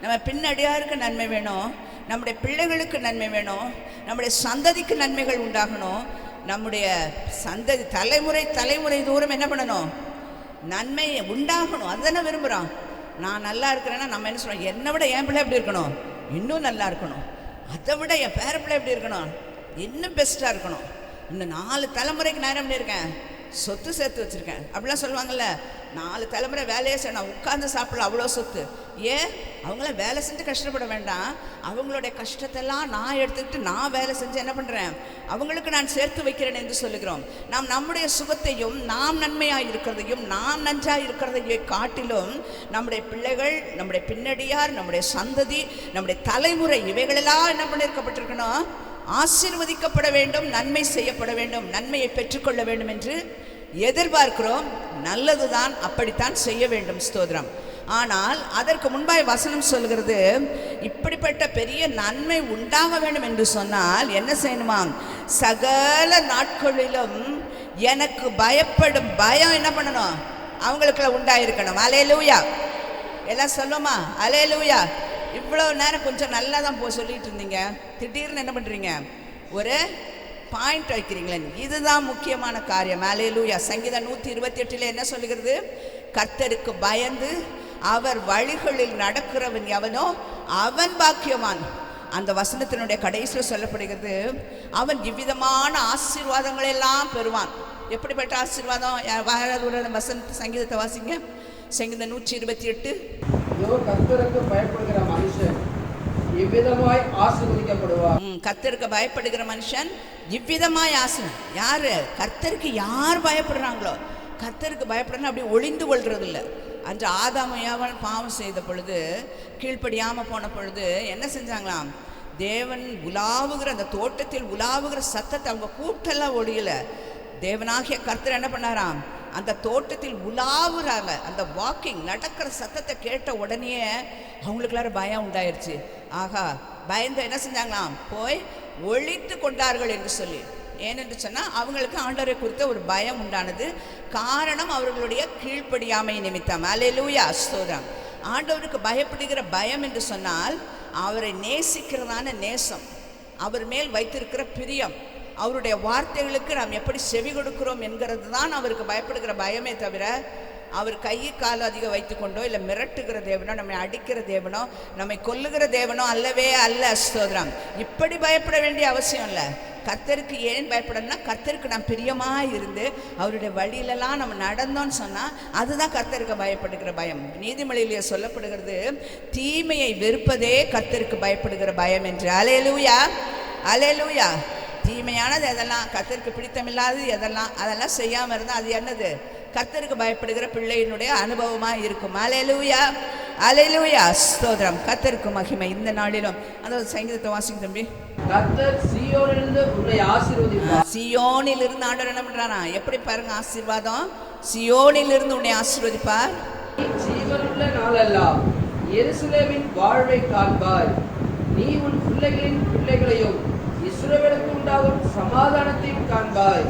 நம்ம பின்னடியாருக்கு நன்மை வேணும், நம்முடைய பிள்ளைகளுக்கு நன்மை வேணும், நம்முடைய சந்ததிக்கு நன்மைகள் உண்டாகணும், நம்முடைய சந்ததி தலைமுறை தூரம் என்ன பண்ணணும்? நன்மை உண்டாகணும். அதுதானே விரும்புகிறோம். நான் நல்லா இருக்கிறேன்னா நம்ம என்ன சொல்கிறோம்? என்னை விட என் பிள்ளை எப்படி இருக்கணும்? இன்னும் நல்லா இருக்கணும். அதை விட என் பேர பிள்ளை எப்படி இருக்கணும்? இன்னும் பெஸ்ட்டாக இருக்கணும். இன்னும் 4 தலைமுறைக்கு நான் என்ன பண்ணியிருக்கேன்? சொத்து சேர்த்து வச்சுருக்கேன். அப்படிலாம் சொல்லுவாங்கள்ல, 4 தலைமுறை வேலையே செய்யணும், உட்கார்ந்து சாப்பிடலாம், அவ்வளோ சொத்து. ஏன்? அவங்களாம் வேலை செஞ்சு கஷ்டப்பட வேண்டாம். அவங்களுடைய கஷ்டத்தெல்லாம் நான் எடுத்துக்கிட்டு நான் வேலை செஞ்சு என்ன பண்ணுறேன்? அவங்களுக்கு நான் சேர்த்து வைக்கிறேன் என்று சொல்லுகிறோம். நாம் நம்முடைய சுகத்தையும் நாம் நன்மையாக இருக்கிறதையும் நாம் நஞ்சாக இருக்கிறதையும் காட்டிலும் நம்முடைய பிள்ளைகள், நம்முடைய பின்னடியார், நம்முடைய சந்ததி, நம்முடைய தலைமுறை இவைகளெல்லாம் என்ன பண்ணியிருக்கப்பட்டிருக்கணும்? ஆசீர்வதிக்கப்பட வேண்டும், நன்மை செய்யப்பட வேண்டும், நன்மையை பெற்றுக்கொள்ள வேண்டும் என்று எதிர்பார்க்கிறோம். நல்லதுதான், அப்படித்தான் செய்ய வேண்டும். ஸ்தோத்திரம். ஆனால் அதற்கு முன்பாய் வசனம் சொல்கிறது, இப்படிப்பட்ட பெரிய நன்மை உண்டாக வேண்டும் என்று சொன்னால் என்ன செய்யணுமாம்? சகல நாட்களிலும் எனக்கு பயப்படும் பயம் என்ன பண்ணணும்? அவங்களுக்குள்ள உண்டாயிருக்கணும். அல்லேலூயா. எல்லாம் சொல்லுமா? அல்லேலூயா. இவ்வளோ நேரம் கொஞ்சம் நல்லா தான் சொல்லிட்டு இருந்தீங்க, திடீர்னு என்ன பண்ணுறீங்க? ஒரு பாயிண்ட் வைக்கிறீங்களே. இதுதான் முக்கியமான காரியம். அல்லேலூயா. சங்கீதம் 128 என்ன சொல்லுகிறது? கர்த்தருக்கு பயந்து அவர் வழிகளில் நடக்கிறவன் எவனோ அவன் பாக்கியவான். அந்த வசனத்தினுடைய கடைசியில் சொல்லப்படுகிறது, அவன் இவ்விதமான ஆசீர்வாதங்களை எல்லாம் பெறுவான். எப்படிப்பட்ட ஆசீர்வாதம்? வசனத்து சங்கீதத்தை வாசிங்க. சங்கீதம் 128. கர்த்தருக்கு பயப்படுகிற மனுஷன் இவ்விதமாய் ஆசீர்வதிக்கப்படுவார். கர்த்தருக்கு பயப்படுகிற மனுஷன் இவ்விதமாய் யாரு? கர்த்தருக்கு யார் பயப்படுறாங்களோ, கர்த்தருக்கு பயப்படுறா அப்படி ஒளிந்து கொள்றது இல்லை. அன்று ஆதாமும் ஏவாளும் பாவம் செய்த பொழுது, கீழ்ப்படியாமல் போன பொழுது என்ன செஞ்சாங்களாம்? தேவன் உலாவுகிற அந்த தோட்டத்தில் உலாவுகிற சத்தத்தை அவங்க கூட்டெல்லாம் ஒழியல. தேவனாகிய கர்த்தர் என்ன பண்ணாராம்? அந்த தோட்டத்தில் உலாவுறாங்க. அந்த வாக்கிங் நடக்கிற சத்தத்தை கேட்ட உடனே அவங்களுக்கு எல்லாரும் பயம் உண்டாயிருச்சு. ஆகா, பயந்து என்ன செஞ்சாங்களாம்? போய் ஒழித்து கொண்டார்கள் என்று சொல்லி. ஏனென்று சொன்னால் அவங்களுக்கு ஆண்டவரை குறித்த ஒரு பயம் உண்டானது. காரணம் அவர்களுடைய கீழ்ப்படியாமை நிமித்தம். அல்லேலூயா, ஸ்தோத்திரம். ஆண்டவருக்கு பயப்படுகிற பயம் என்று சொன்னால் அவரை நேசிக்கிறதான நேசம், அவர் மேல் வைத்திருக்கிற பிரியம், அவருடைய வார்த்தைகளுக்கு நாம் எப்படி செவி கொடுக்கிறோம் என்கிறது தான் அவருக்கு பயப்படுகிற பயமே தவிர அவர் கையை கால் அதிகம் வைத்துக்கொண்டோ இல்லை மிரட்டுகிற தேவனோ, நம்மை அடிக்கிற தேவனோ, நம்மை கொல்லுகிற தேவனோ அல்லவே அல்ல. ஸ்தோத்திரம். இப்படி பயப்பட வேண்டிய அவசியம் இல்லை. கர்த்தருக்கு ஏன் பயப்படணும்னா, கர்த்தருக்கு நாம் பிரியமாக இருந்து அவருடைய வழியிலெல்லாம் நம்ம நடந்தோன்னு சொன்னால் அதுதான் கர்த்தருக்கு பயப்படுகிற பயம். நீதிமொழியிலே சொல்லப்படுகிறது, தீமையை வெறுப்பதே கர்த்தருக்கு பயப்படுகிற பயம் என்று. அல்லேலூயா, அல்லேலூயா. தீமையானது எதெல்லாம், கர்த்தருக்கு பிடித்தமில்லாதது எதெல்லாம், அதெல்லாம் செய்யாமல் இருந்தால் அது என்னது? கர்த்தருக்கு பயப்படுகிற பிள்ளையினுடைய அனுபவமாக இருக்கும். அல்லேலூயா, அல்லேலூயா, ஸ்தோத்திரம். கர்த்தருக்கு மகிமை. இந்த நாளிலும் அந்த சங்கீதத்தை வாசிங்க தம்பி. கர்த்தர் சீயோனிலிருந்து உன்னை ஆசீர்வதிப்பார். சீயோனில் இருந்து ஆண்டவர் என்ன பண்றானா? எப்படி பாருங்க ஆசீர்வாதம். சீயோனில் இருந்து உன்னை ஆசீர்வதிப்பார். ஜீவனுள்ள நாளெல்லாம் எருசலேமின் வாழ்வை காண்பாய். நீ உன் பிள்ளைகளின் பிள்ளைகளையும் இஸ்ரவேலுக்கு உண்டாகும் சமாதானத்தையும் காண்பாய்.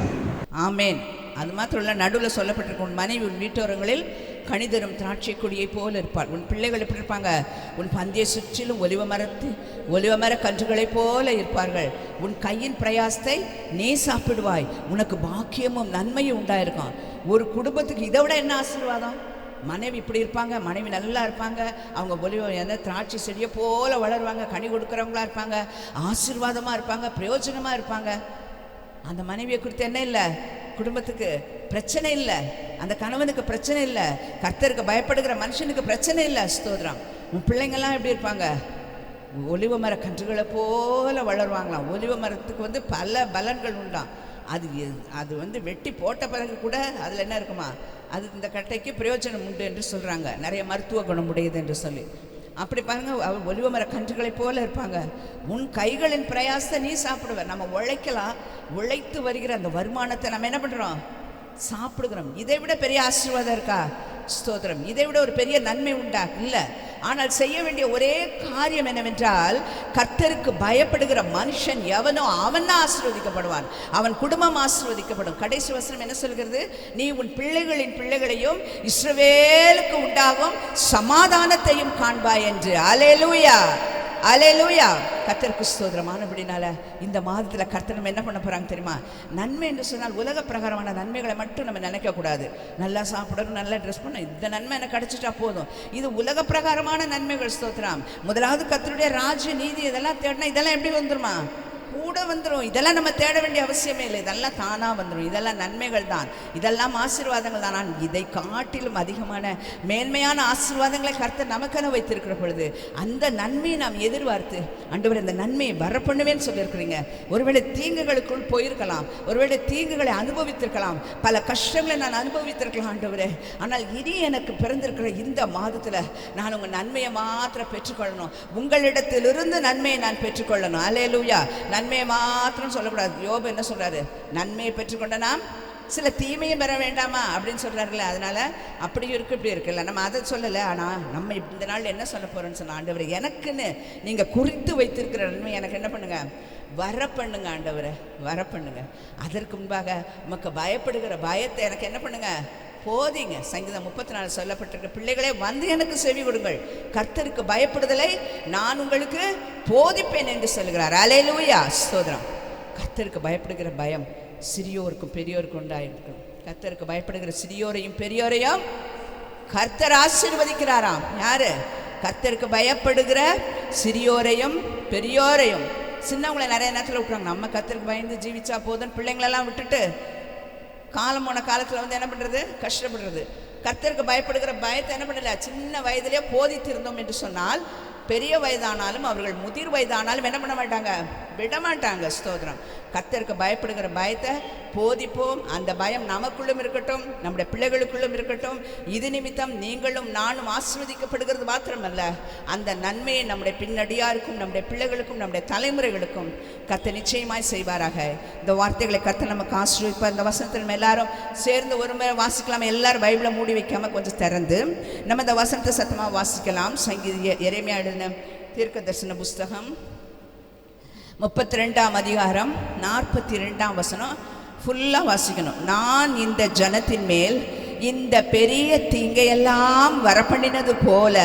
ஆமேன். அது மாத்திரம் இல்லை, நடுவில் சொல்லப்பட்டிருக்கும், உன் மனைவி உன் வீட்டோரங்களில் கனிதரும் திராட்சை கொடியை போல இருப்பாள். உன் பிள்ளைகள் எப்படி இருப்பாங்க? உன் பந்தியை சுற்றிலும் ஒலிவ மர கன்றுகளைப் போல இருப்பார்கள். உன் கையின் பிரயாசத்தை நீ சாப்பிடுவாய். உனக்கு பாக்கியமும் நன்மையும் உண்டாயிருக்கும். ஒரு குடும்பத்துக்கு இதை விட என்ன ஆசீர்வாதம்? மனைவி இப்படி இருப்பாங்க, மனைவி நல்லா இருப்பாங்க, அவங்க எந்த திராட்சை செடியை போல வளருவாங்க, கனி கொடுக்குறவங்களா இருப்பாங்க, ஆசீர்வாதமாக இருப்பாங்க, பிரயோஜனமாக இருப்பாங்க. அந்த மனைவியை குறித்து என்ன இல்லை? குடும்பத்துக்கு பிரச்சனை இல்லை, அந்த கணவனுக்கு பிரச்சனை இல்லை, கர்த்தருக்கு பயப்படுகிற மனுஷனுக்கு பிரச்சனை இல்லை. ஸ்தோத்திரம். உன் பிள்ளைங்கள்லாம் எப்படி இருப்பாங்க? ஒலிவ மர கன்றுகளை போல வளருவாங்களாம். ஒலிவ மரத்துக்கு பல பலன்கள் உண்டாம். அது வெட்டி போட்ட பிறகு கூட அதில் என்ன இருக்குமா? அது இந்த கட்டைக்கு பிரயோஜனம் உண்டு என்று சொல்கிறாங்க. நிறைய மருத்துவ குணம் உடையது என்று சொல்லி. அப்படி பாருங்க, அவர் ஒலிவ மர கன்றுகளை போல இருப்பாங்க. உன் கைகளின் பிரயாசத்தை நீ சாப்பிடுவ. நம்ம உழைக்கலாம், உழைத்து வருகிற அந்த வருமானத்தை நம்ம என்ன பண்ணுறோம்? சாப்பிடுகிறோம். இதை விட பெரிய ஆசீர்வாதம் இருக்கா? ஸ்தோத்திரம். இதை விட ஒரு பெரிய நன்மை உண்டா? இல்லை. ஆனால் செய்ய வேண்டிய ஒரே காரியம் என்னவென்றால், கர்த்தருக்கு பயப்படுகிற மனுஷன் எவனோ அவன் தான் ஆசீர்வதிக்கப்படுவான், அவன் குடும்பம் ஆசீர்வதிக்கப்படும். கடைசி வசனம் என்ன சொல்கிறது? நீ உன் பிள்ளைகளின் பிள்ளைகளையும் இஸ்ரவேலுக்கு உண்டாகும் சமாதானத்தையும் காண்பாய் என்று. அல்லேலூயா, அல்லேலூயா. கர்த்தருக்கு ஸ்தோத்திரமானபடினால இந்த மாதத்தில் கர்த்தர் நம்ம என்ன பண்ண போகிறாங்க தெரியுமா? நன்மை என்று சொன்னால் உலக பிரகாரமான நன்மைகளை மட்டும் நம்ம நினைக்கக்கூடாது. நல்லா சாப்பிடணும், நல்லா ட்ரெஸ் பண்ணணும், இந்த நன்மை எனக்கு கிடைச்சிட்டா போதும். இது உலக பிரகாரமான நன்மைகள். ஸ்தோத்திரம். முதலாவது கர்த்தருடைய ராஜ்ய நீதி இதெல்லாம் தேடினா இதெல்லாம் எப்படி வந்துருமா? கூட வந்துடும். இதெல்லாம் நம்ம தேட வேண்டிய அவசியமே இல்லை. இதெல்லாம் தானாக வந்துடும். இதெல்லாம் நன்மைகள் தான், இதெல்லாம் ஆசீர்வாதங்கள் தான். நான் இதை காட்டிலும் அதிகமான மேன்மையான ஆசீர்வாதங்களை கர்த்தர் நமக்கென வைத்திருக்கிற பொழுது அந்த நன்மையை நாம் எதிர்பார்த்து, ஆண்டவரே இந்த நன்மையை வர பண்ணுவேன்னு சொல்லியிருக்கிறீங்க. ஒருவேளை தீங்குகளுக்குள் போயிருக்கலாம், ஒருவேளை தீங்குகளை அனுபவித்திருக்கலாம், பல கஷ்டங்களை நான் அனுபவித்திருக்கலாம் ஆண்டவரே. ஆனால் இனி எனக்கு பிறந்திருக்கிற இந்த மாதத்தில் நான் உங்கள் நன்மையை மாத்திரம் பெற்றுக்கொள்ளணும். உங்களிடத்திலிருந்து நன்மையை நான் பெற்றுக்கொள்ளணும். அல்லேலூயா. நன்மையை மாத்திரம் சொல்லக்கூடாது. யோபு என்ன சொல்றாரு? நன்மையை பெற்றுக்கொண்ட நாம் சில தீமையும் பெற வேண்டாமா அப்படின்னு சொல்றாருல்ல. அதனால அப்படி இருக்கு இப்படி இருக்குல்ல, நம்ம அதை சொல்லலை. ஆனால் நம்ம இந்த நாள் என்ன சொல்ல போறோம்னு சொன்ன, ஆண்டவரே எனக்குன்னு நீங்க குறித்து வைத்திருக்கிற நன்மை எனக்கு என்ன பண்ணுங்க? வர பண்ணுங்க ஆண்டவரை, வர பண்ணுங்க. அதற்கு முன்பாக உமக்கு பயப்படுகிற பயத்தை எனக்கு என்ன பண்ணுங்க? போதிங்க. சங்கீதம் 34 சொல்லப்பட்டிருக்க, பிள்ளைகளே வந்து எனக்கு செவி கொடுங்கள், கர்த்தருக்கு பயப்படுதலை நான் உங்களுக்கு போதிப்பேன் என்று சொல்கிறார். அல்லேலூயா, ஸ்தோத்திரம். கர்த்தருக்கு பயப்படுகிற பயம் சிறியோருக்கும் பெரியோருக்கும் உண்டாயிருக்கும். கர்த்தருக்கு பயப்படுகிற சிறியோரையும் பெரியோரையும் கர்த்தர் ஆசீர்வதிக்கிறாராம். யாரு? கர்த்தருக்கு பயப்படுகிற சிறியோரையும் பெரியோரையும். சின்னவங்களை நிறைய நேரத்தில் விட்டுறாங்க. நம்ம கர்த்தருக்கு பயந்து ஜீவிச்சா போதும் பிள்ளைங்களெல்லாம் விட்டுட்டு காலம் போன காலத்தில் என்ன பண்ணுறது? கஷ்டப்படுறது. கர்த்தருக்கு பயப்படுகிற பயத்தை என்ன பண்ணல? சின்ன வயதிலே போதித்திருந்தோம் என்று சொன்னால் பெரிய வயதானாலும் அவர்கள் முதிர் வயதானாலும் என்ன பண்ண மாட்டாங்க? விடமாட்டாங்க. ஸ்தோத்திரம். கர்த்தருக்கு பயப்படுகிற பயத்தை போதிப்போம். அந்த பயம் நமக்குள்ளும் இருக்கட்டும், நம்முடைய பிள்ளைகளுக்குள்ளும் இருக்கட்டும். இது நிமித்தம் நீங்களும் நானும் ஆசீர்வதிக்கப்படுகிறது மாத்திரமல்ல, அந்த நன்மையை நம்முடைய பின்னடியாருக்கும் நம்முடைய பிள்ளைகளுக்கும் நம்முடைய தலைமுறைகளுக்கும் கர்த்தர் நிச்சயமாய் செய்வாராக. இந்த வார்த்தைகளை கர்த்தர் நமக்கு ஆசீர்வதிப்பார். இந்த வசனத்தை நம்ம எல்லாரும் சேர்ந்து ஒரு முறை வாசிக்கலாம். எல்லாரும் பைபிளை மூடி வைக்காம கொஞ்சம் திறந்து நம்ம இந்த வசனத்தை சத்தமாக வாசிக்கலாம். எரேமியா எழுதின தீர்க்க தரிசன புஸ்தகம் 32ஆம் அதிகாரம் 42ஆம் வசனம் ஃபுல்லாக வாசிக்கணும். நான் இந்த ஜனத்தின் மேல் இந்த பெரிய தீங்கையெல்லாம் வரப்பண்ணினது போல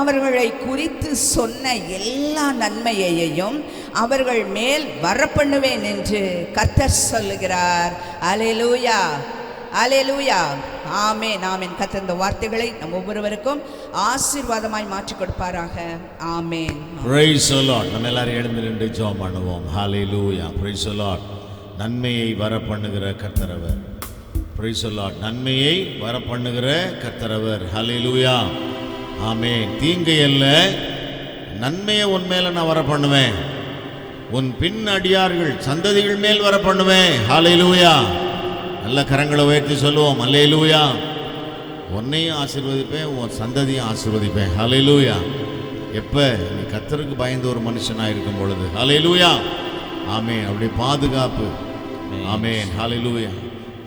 அவர்களை குறித்து சொன்ன எல்லா நன்மையையும் அவர்கள் மேல் வரப்பண்ணுவேன் என்று கர்த்தர் சொல்லுகிறார். அல்லேலூயா, அல்லேலூயா, ஆமென், ஆமென். கர்த்தர் இந்த வார்த்தைகளை நம் ஒவ்வொருவருக்கும் ஆசீர்வாதமாய் மாற்றி கொடுப்பாராக. ஆமென். Praise the Lord. நம்ம எல்லாரும் எழுந்து நின்று ஜெபம் பண்ணுவோம். Hallelujah. Praise the Lord. நன்மையை வரப்பண்ணுகிற கர்த்தரவர். Praise the Lord. நன்மையை வரப்பண்ணுகிற கர்த்தரவர். Hallelujah. ஆமென். தீங்கை அல்ல, நன்மையை உன் மேல நான் வரப்பண்ணுவேன். உன் பின் அடியார்கள் சந்ததிகள் மேல் வரப்பண்ணுவேன். ஹல்லேலூயா. நல்ல கரங்களை உயர்த்தி சொல்லுவோம். அல்லேலூயா. உன்னையும் ஆசீர்வதிப்பேன், உன் சந்ததியும் ஆசீர்வதிப்பேன். ஹல்லேலூயா. எப்போ நீ கர்த்தருக்கு பயந்து ஒரு மனுஷனாக இருக்கும் பொழுது. ஹல்லேலூயா. ஆமென். அப்படி பாதுகாப்பு. ஆமென். ஹல்லேலூயா.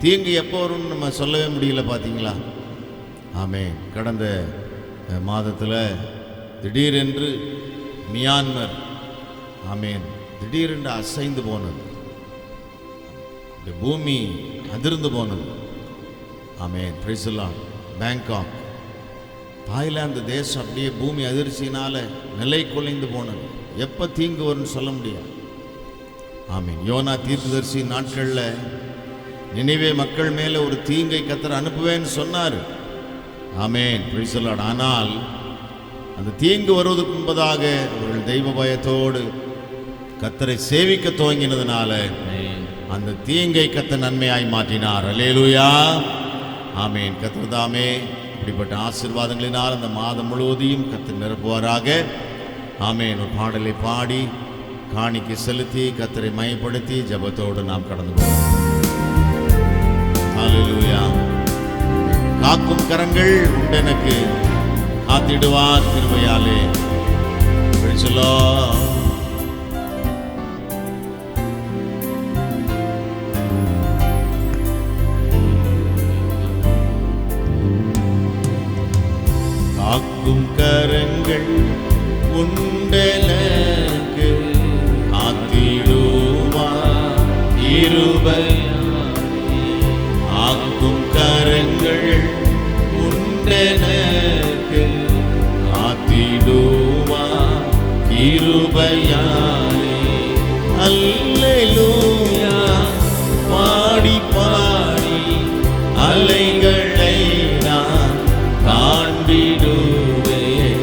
தீங்கு எப்போ வரும்னு நம்ம சொல்லவே முடியல, பார்த்தீங்களா? ஆமென். கடந்த மாதத்தில் திடீரென்று மியான்மர், ஆமென், திடீரென்று அசைந்து போனது. இந்த பூமி அதிர்ந்து போனது. ஆமென். Praise the Lord. Bangkok, Thailand தேசம் அப்படியே பூமி அதிர்ச்சியினால நிலை குலைந்து போனது. எப்போ தீங்கு வரும்னு சொல்ல முடியாது. ஆமென். யோனா தீர்க்கதரிசி நாட்களில் நினைவே மக்கள் மேலே ஒரு தீங்கை கர்த்தர் அனுப்புவேன்னு சொன்னார். ஆமென். Praise the Lord. ஆனால் அந்த தீங்கு வருவதற்கு முன்பதாக அவர்கள் தெய்வ பயத்தோடு கர்த்தரை சேவிக்க துவங்கினதுனால அந்த தீங்கை கர்த்தர் நன்மையாய் மாற்றினார். அல்லேலூயா. ஆமென். கர்த்தர் தாமே இப்படிப்பட்ட ஆசீர்வாதங்களினால் அந்த மாதம் முழுவதையும் கர்த்தர் நிரப்புவாராக. ஆமென். ஒரு பாடலை பாடி காணிக்கை செலுத்தி கர்த்தரை மையப்படுத்தி ஜெபத்தோடு நாம் கடந்து போவோம். அல்லேலூயா. காக்கும் கரங்கள் உண்டெனக்கு, காத்திடுவார் கிருபையாலே. Praise the Lord. காக்கும் கரங்கள் உண்டெனக்கு, காத்திடுவார் கிருபையாலே. ஆக்கும் கரங்கள் உண்டெனக்கு, காத்திடுவார் கிருபையாலே. அல்லேலூயா. பாடி பாடி அலைகளை நான் தாண்டிடுவேன்.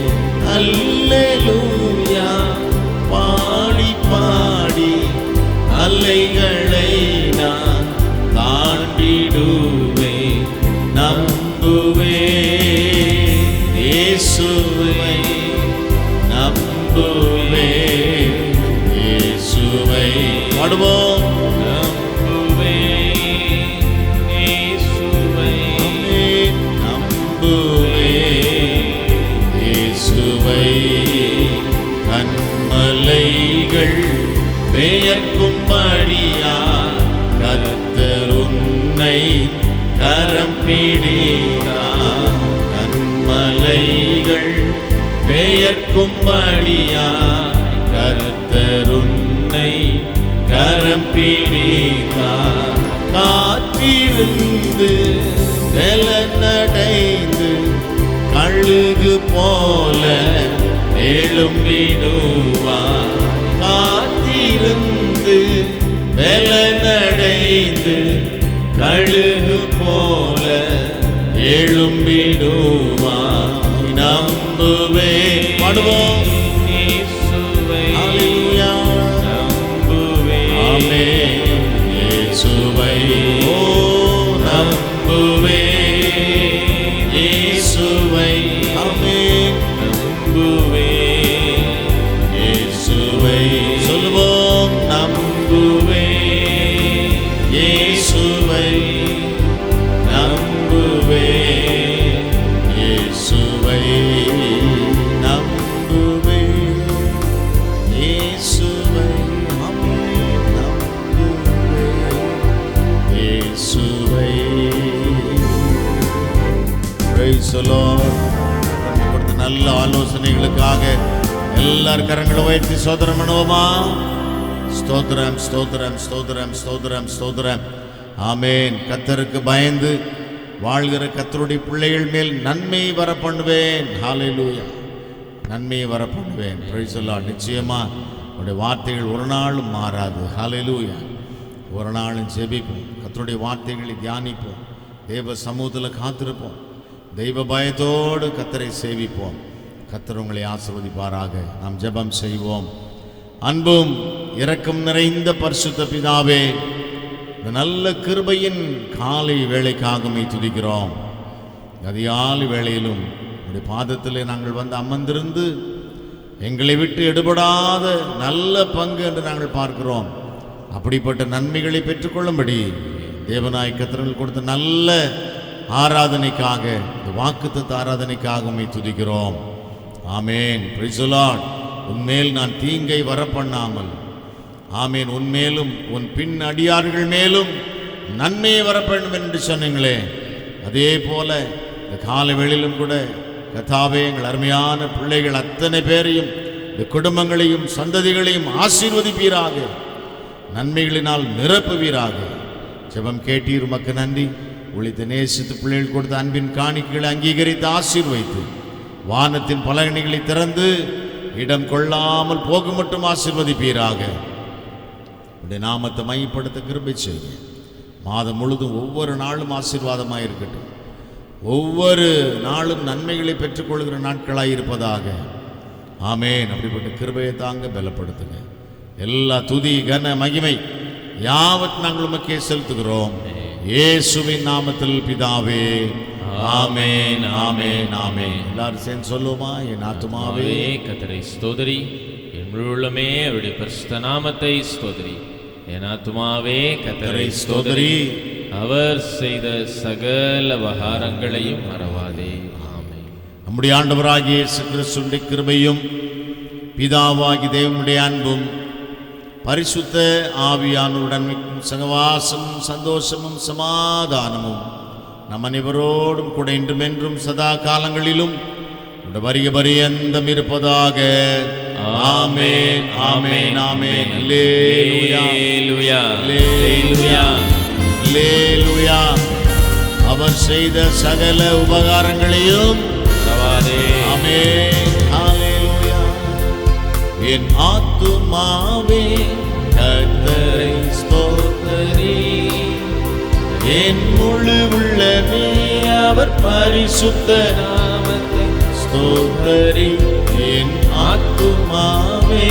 அல்லேலூயா. பாடி பாடி அலைகளை நான் தாண்டிடுவேன். நம்புவேன் இயேசுவை, நம்புவேன் இயேசுவை. பாடுவோம். நம்புவேன் இயேசுவை, நம்புவேன் இயேசுவை. கன்மலைகள் பெயர்க்கும்படியா கர்த்தர் உன்னை கரம் பிடித்தார். கன்மலைகள் பெயர்க்கும்படியா கர்த்தர் உன்னை கரம் பிடித்தார். காத்திருந்து பலனடைந்து கழுகு போல எழும்பிடுவார். காத்திருந்து பலனடைந்து கழுகு போல எழும்பிடுவார். நம்புவே. பாடுவோம். இயேசுவை. அல்லேலூயா. நம்புவே. ஆமென். இயேசுவை. ஓ நம்புவே இயேசுவை. ஆமென். நம்புவே இயேசுவை. சொல்லுவோம். நம்புவே இயேசுவை, நம்புவே இயேசுவை, நம்புவே இயேசுவை. நம்புவே இயேசுவை. Praise the Lord. கொடுத்த நல்ல ஆலோசனைகளுக்காக எல்லார் கரங்களை உயர்த்தி சோதனம் பண்ணுவோமா? ஸ்தோத்திரம், ஸ்தோத்திரம், ஸ்தோத்திரம், ஸ்தோத்திரம், ஸ்தோத்திரம். ஆமேன். கர்த்தருக்கு பயந்து வாழ்கிற கர்த்தருடைய பிள்ளைகள் மேல் நன்மை வர பண்ணுவேன். ஹல்லேலூயா. நன்மையை வர பண்ணுவேன். Price the Lord. நிச்சயமா உடைய வார்த்தைகள் ஒரு நாளும் மாறாது. ஹல்லேலூயா. ஒரு நாளும் ஜெபிப்போம், கர்த்தருடைய வார்த்தைகளை தியானிப்போம், தேவ சமூகத்தில் காத்திருப்போம், தெய்வ பயத்தோடு கர்த்தரை சேவிப்போம். கர்த்தர் உங்களை ஆசீர்வதிப்பாராக. நாம் ஜெபம் செய்வோம். அன்பும் இரக்கம் நிறைந்த பரிசுத்த பிதாவே, இந்த நல்ல கிருபையின் காலை வேளைக்காக உம்மை துதிக்கிறோம். அதிகாலை வேளையிலும் உடைய பாதத்திலே நாங்கள் வந்து அமர்ந்திருந்து எங்களை விட்டு எடுபடாத நல்ல பங்கு என்று நாங்கள் பார்க்கிறோம். அப்படிப்பட்ட நன்மைகளை பெற்றுக்கொள்ளும்படி தேவனாய் கர்த்தர் கொடுத்த நல்ல ஆராதனைக்காக, இந்த வாக்குத்தத்த ஆராதனைக்காக உம்மை துதிக்கிறோம். ஆமேன். Praise the Lord. உன்மேல் நான் தீங்கை வரப்பண்ணாமல், ஆமேன், உன்மேலும் உன் பின் அடியார்கள் மேலும் நன்மையை வரப்பண்ணும் என்று சொன்னீங்களே, அதே போல இந்த காலை வேளையிலும் கூட கர்த்தாவே, எங்கள் அருமையான பிள்ளைகள் அத்தனை பேரையும், இந்த குடும்பங்களையும் சந்ததிகளையும் ஆசீர்வதிப்பீராக, நன்மைகளினால் நிரப்புவீராக. ஜெபம் கேட்டீர், உமக்கு நன்றி. ஒளித்த நேசித்து பிள்ளைகள் கொடுத்த அன்பின் காணிக்கைகளை அங்கீகரித்து ஆசீர்வைத்து வானத்தின் பலகணிகளை திறந்து இடம் கொள்ளாமல் போக மட்டும் ஆசீர்வதிப்பீராக. உடைய நாமத்தை மையப்படுத்த கிருபை செய்ய மாதம் முழுதும் ஒவ்வொரு நாளும் ஆசீர்வாதமாக இருக்கட்டும். ஒவ்வொரு நாளும் நன்மைகளை பெற்றுக்கொள்கிற நாட்களாக இருப்பதாக. ஆமேன். அப்படிப்பட்ட கிருபையை தாங்க பலப்படுத்துங்க. எல்லா துதி கன மகிமை யாவத் நாங்கள் உமக்கே செலுத்துகிறோம். இயேசுவின் நாமத்தில் பிதாவே. ஆமேன், ஆமேன், ஆமேன். எல்லாரும் சேர்ந்து சொல்லுவோமா? என் ஆத்துமாவே கர்த்தரை ஸ்தோத்திரி, என் முழு உள்ளமே அவருடைய பரிசுத்த நாமத்தை ஸ்தோத்திரி. என் ஆத்துமாவே கர்த்தரை ஸ்தோத்திரி, அவர் செய்த சகல உபகாரங்களையும் மறவாதே. ஆமென். நம்முடைய ஆண்டவராகிய இயேசு கிறிஸ்துவின் கிருபையும் பிதாவாகிய தேவனுடைய அன்பும் பரிசுத்த ஆவியானவருடன் சகவாசமும் சந்தோஷமும் சமாதானமும் நம் அனைவரோடும் கூட இன்றும் என்றும் சதா காலங்களிலும் வருக பரியந்தம் இருப்பதாக. ஆமென், ஆமென், ஆமென். அல்லேலூயா, அல்லேலூயா, அல்லேலூயா. அவர் செய்த சகல உபகாரங்களையும் மறவாதே. ஆமென், ஹல்லேலூயா. என் ஆத்துமாவே கர்த்தரை ஸ்தோத்திரி, என் முழு உள்ளமே அவர் பரிசுத்த நாமத்தை ஸ்தோத்திரி. என் ஆத்துமாவே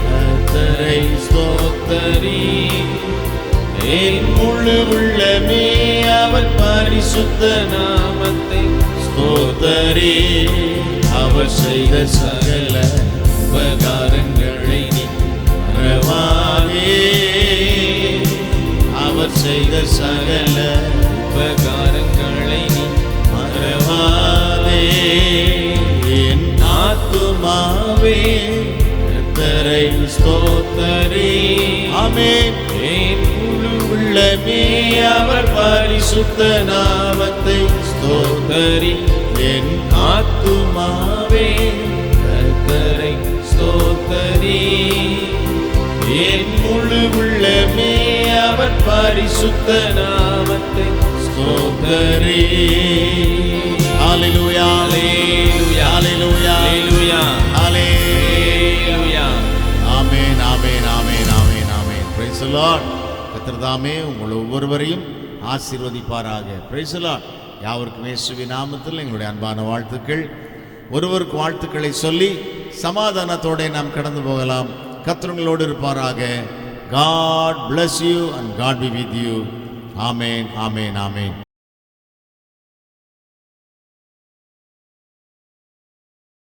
கர்த்தரை ஸ்தோத்திரி, என் முழு உள்ளமே அவர் பரிசுத்த நாமத்தை ஸ்தோத்திரி. அவர் செய்த சகல உபகாரங்களை நீ மறவாதே. அவர் செய்த சகல உபகாரங்களை நீ மறவாதே. என் ஆத்துமாவே கர்த்தரை ஸ்தோத்திரி. ஆமென். என் முழு உள்ளமே அவர் பரிசுத்த நாமத்தை ஸ்தோத்திரி. என் ஆத்துமாவே கர்த்தரை ஸ்தோத்திரி, என் முழு உள்ளமே அவர் பரிசுத்த நாமத்தை ஸ்தோத்திரி. ஹல்லேலூயா, ஹல்லேலூயா, ஹல்லேலூயா, ஹல்லேலூயா, ஹல்லேலூயா. ஆமென், ஆமென், ஆமென், ஆமென், ஆமென். Praise the Lord. கர்த்தர் தாமே உங்கள் ஒவ்வொருவரையும் ஆசீர்வதிப்பாராக. Praise the Lord. யாவருக்கும் இயேசுவின் நாமத்தில் எங்களுடைய அன்பான வாழ்த்துக்கள். ஒருவருக்கு வாழ்த்துக்களை சொல்லி சமாதானத்தோடு நாம் கடந்து போகலாம். கர்த்தர் உங்களோடு இருப்பாராக. God bless you and God be with you. Amen, amen, amen.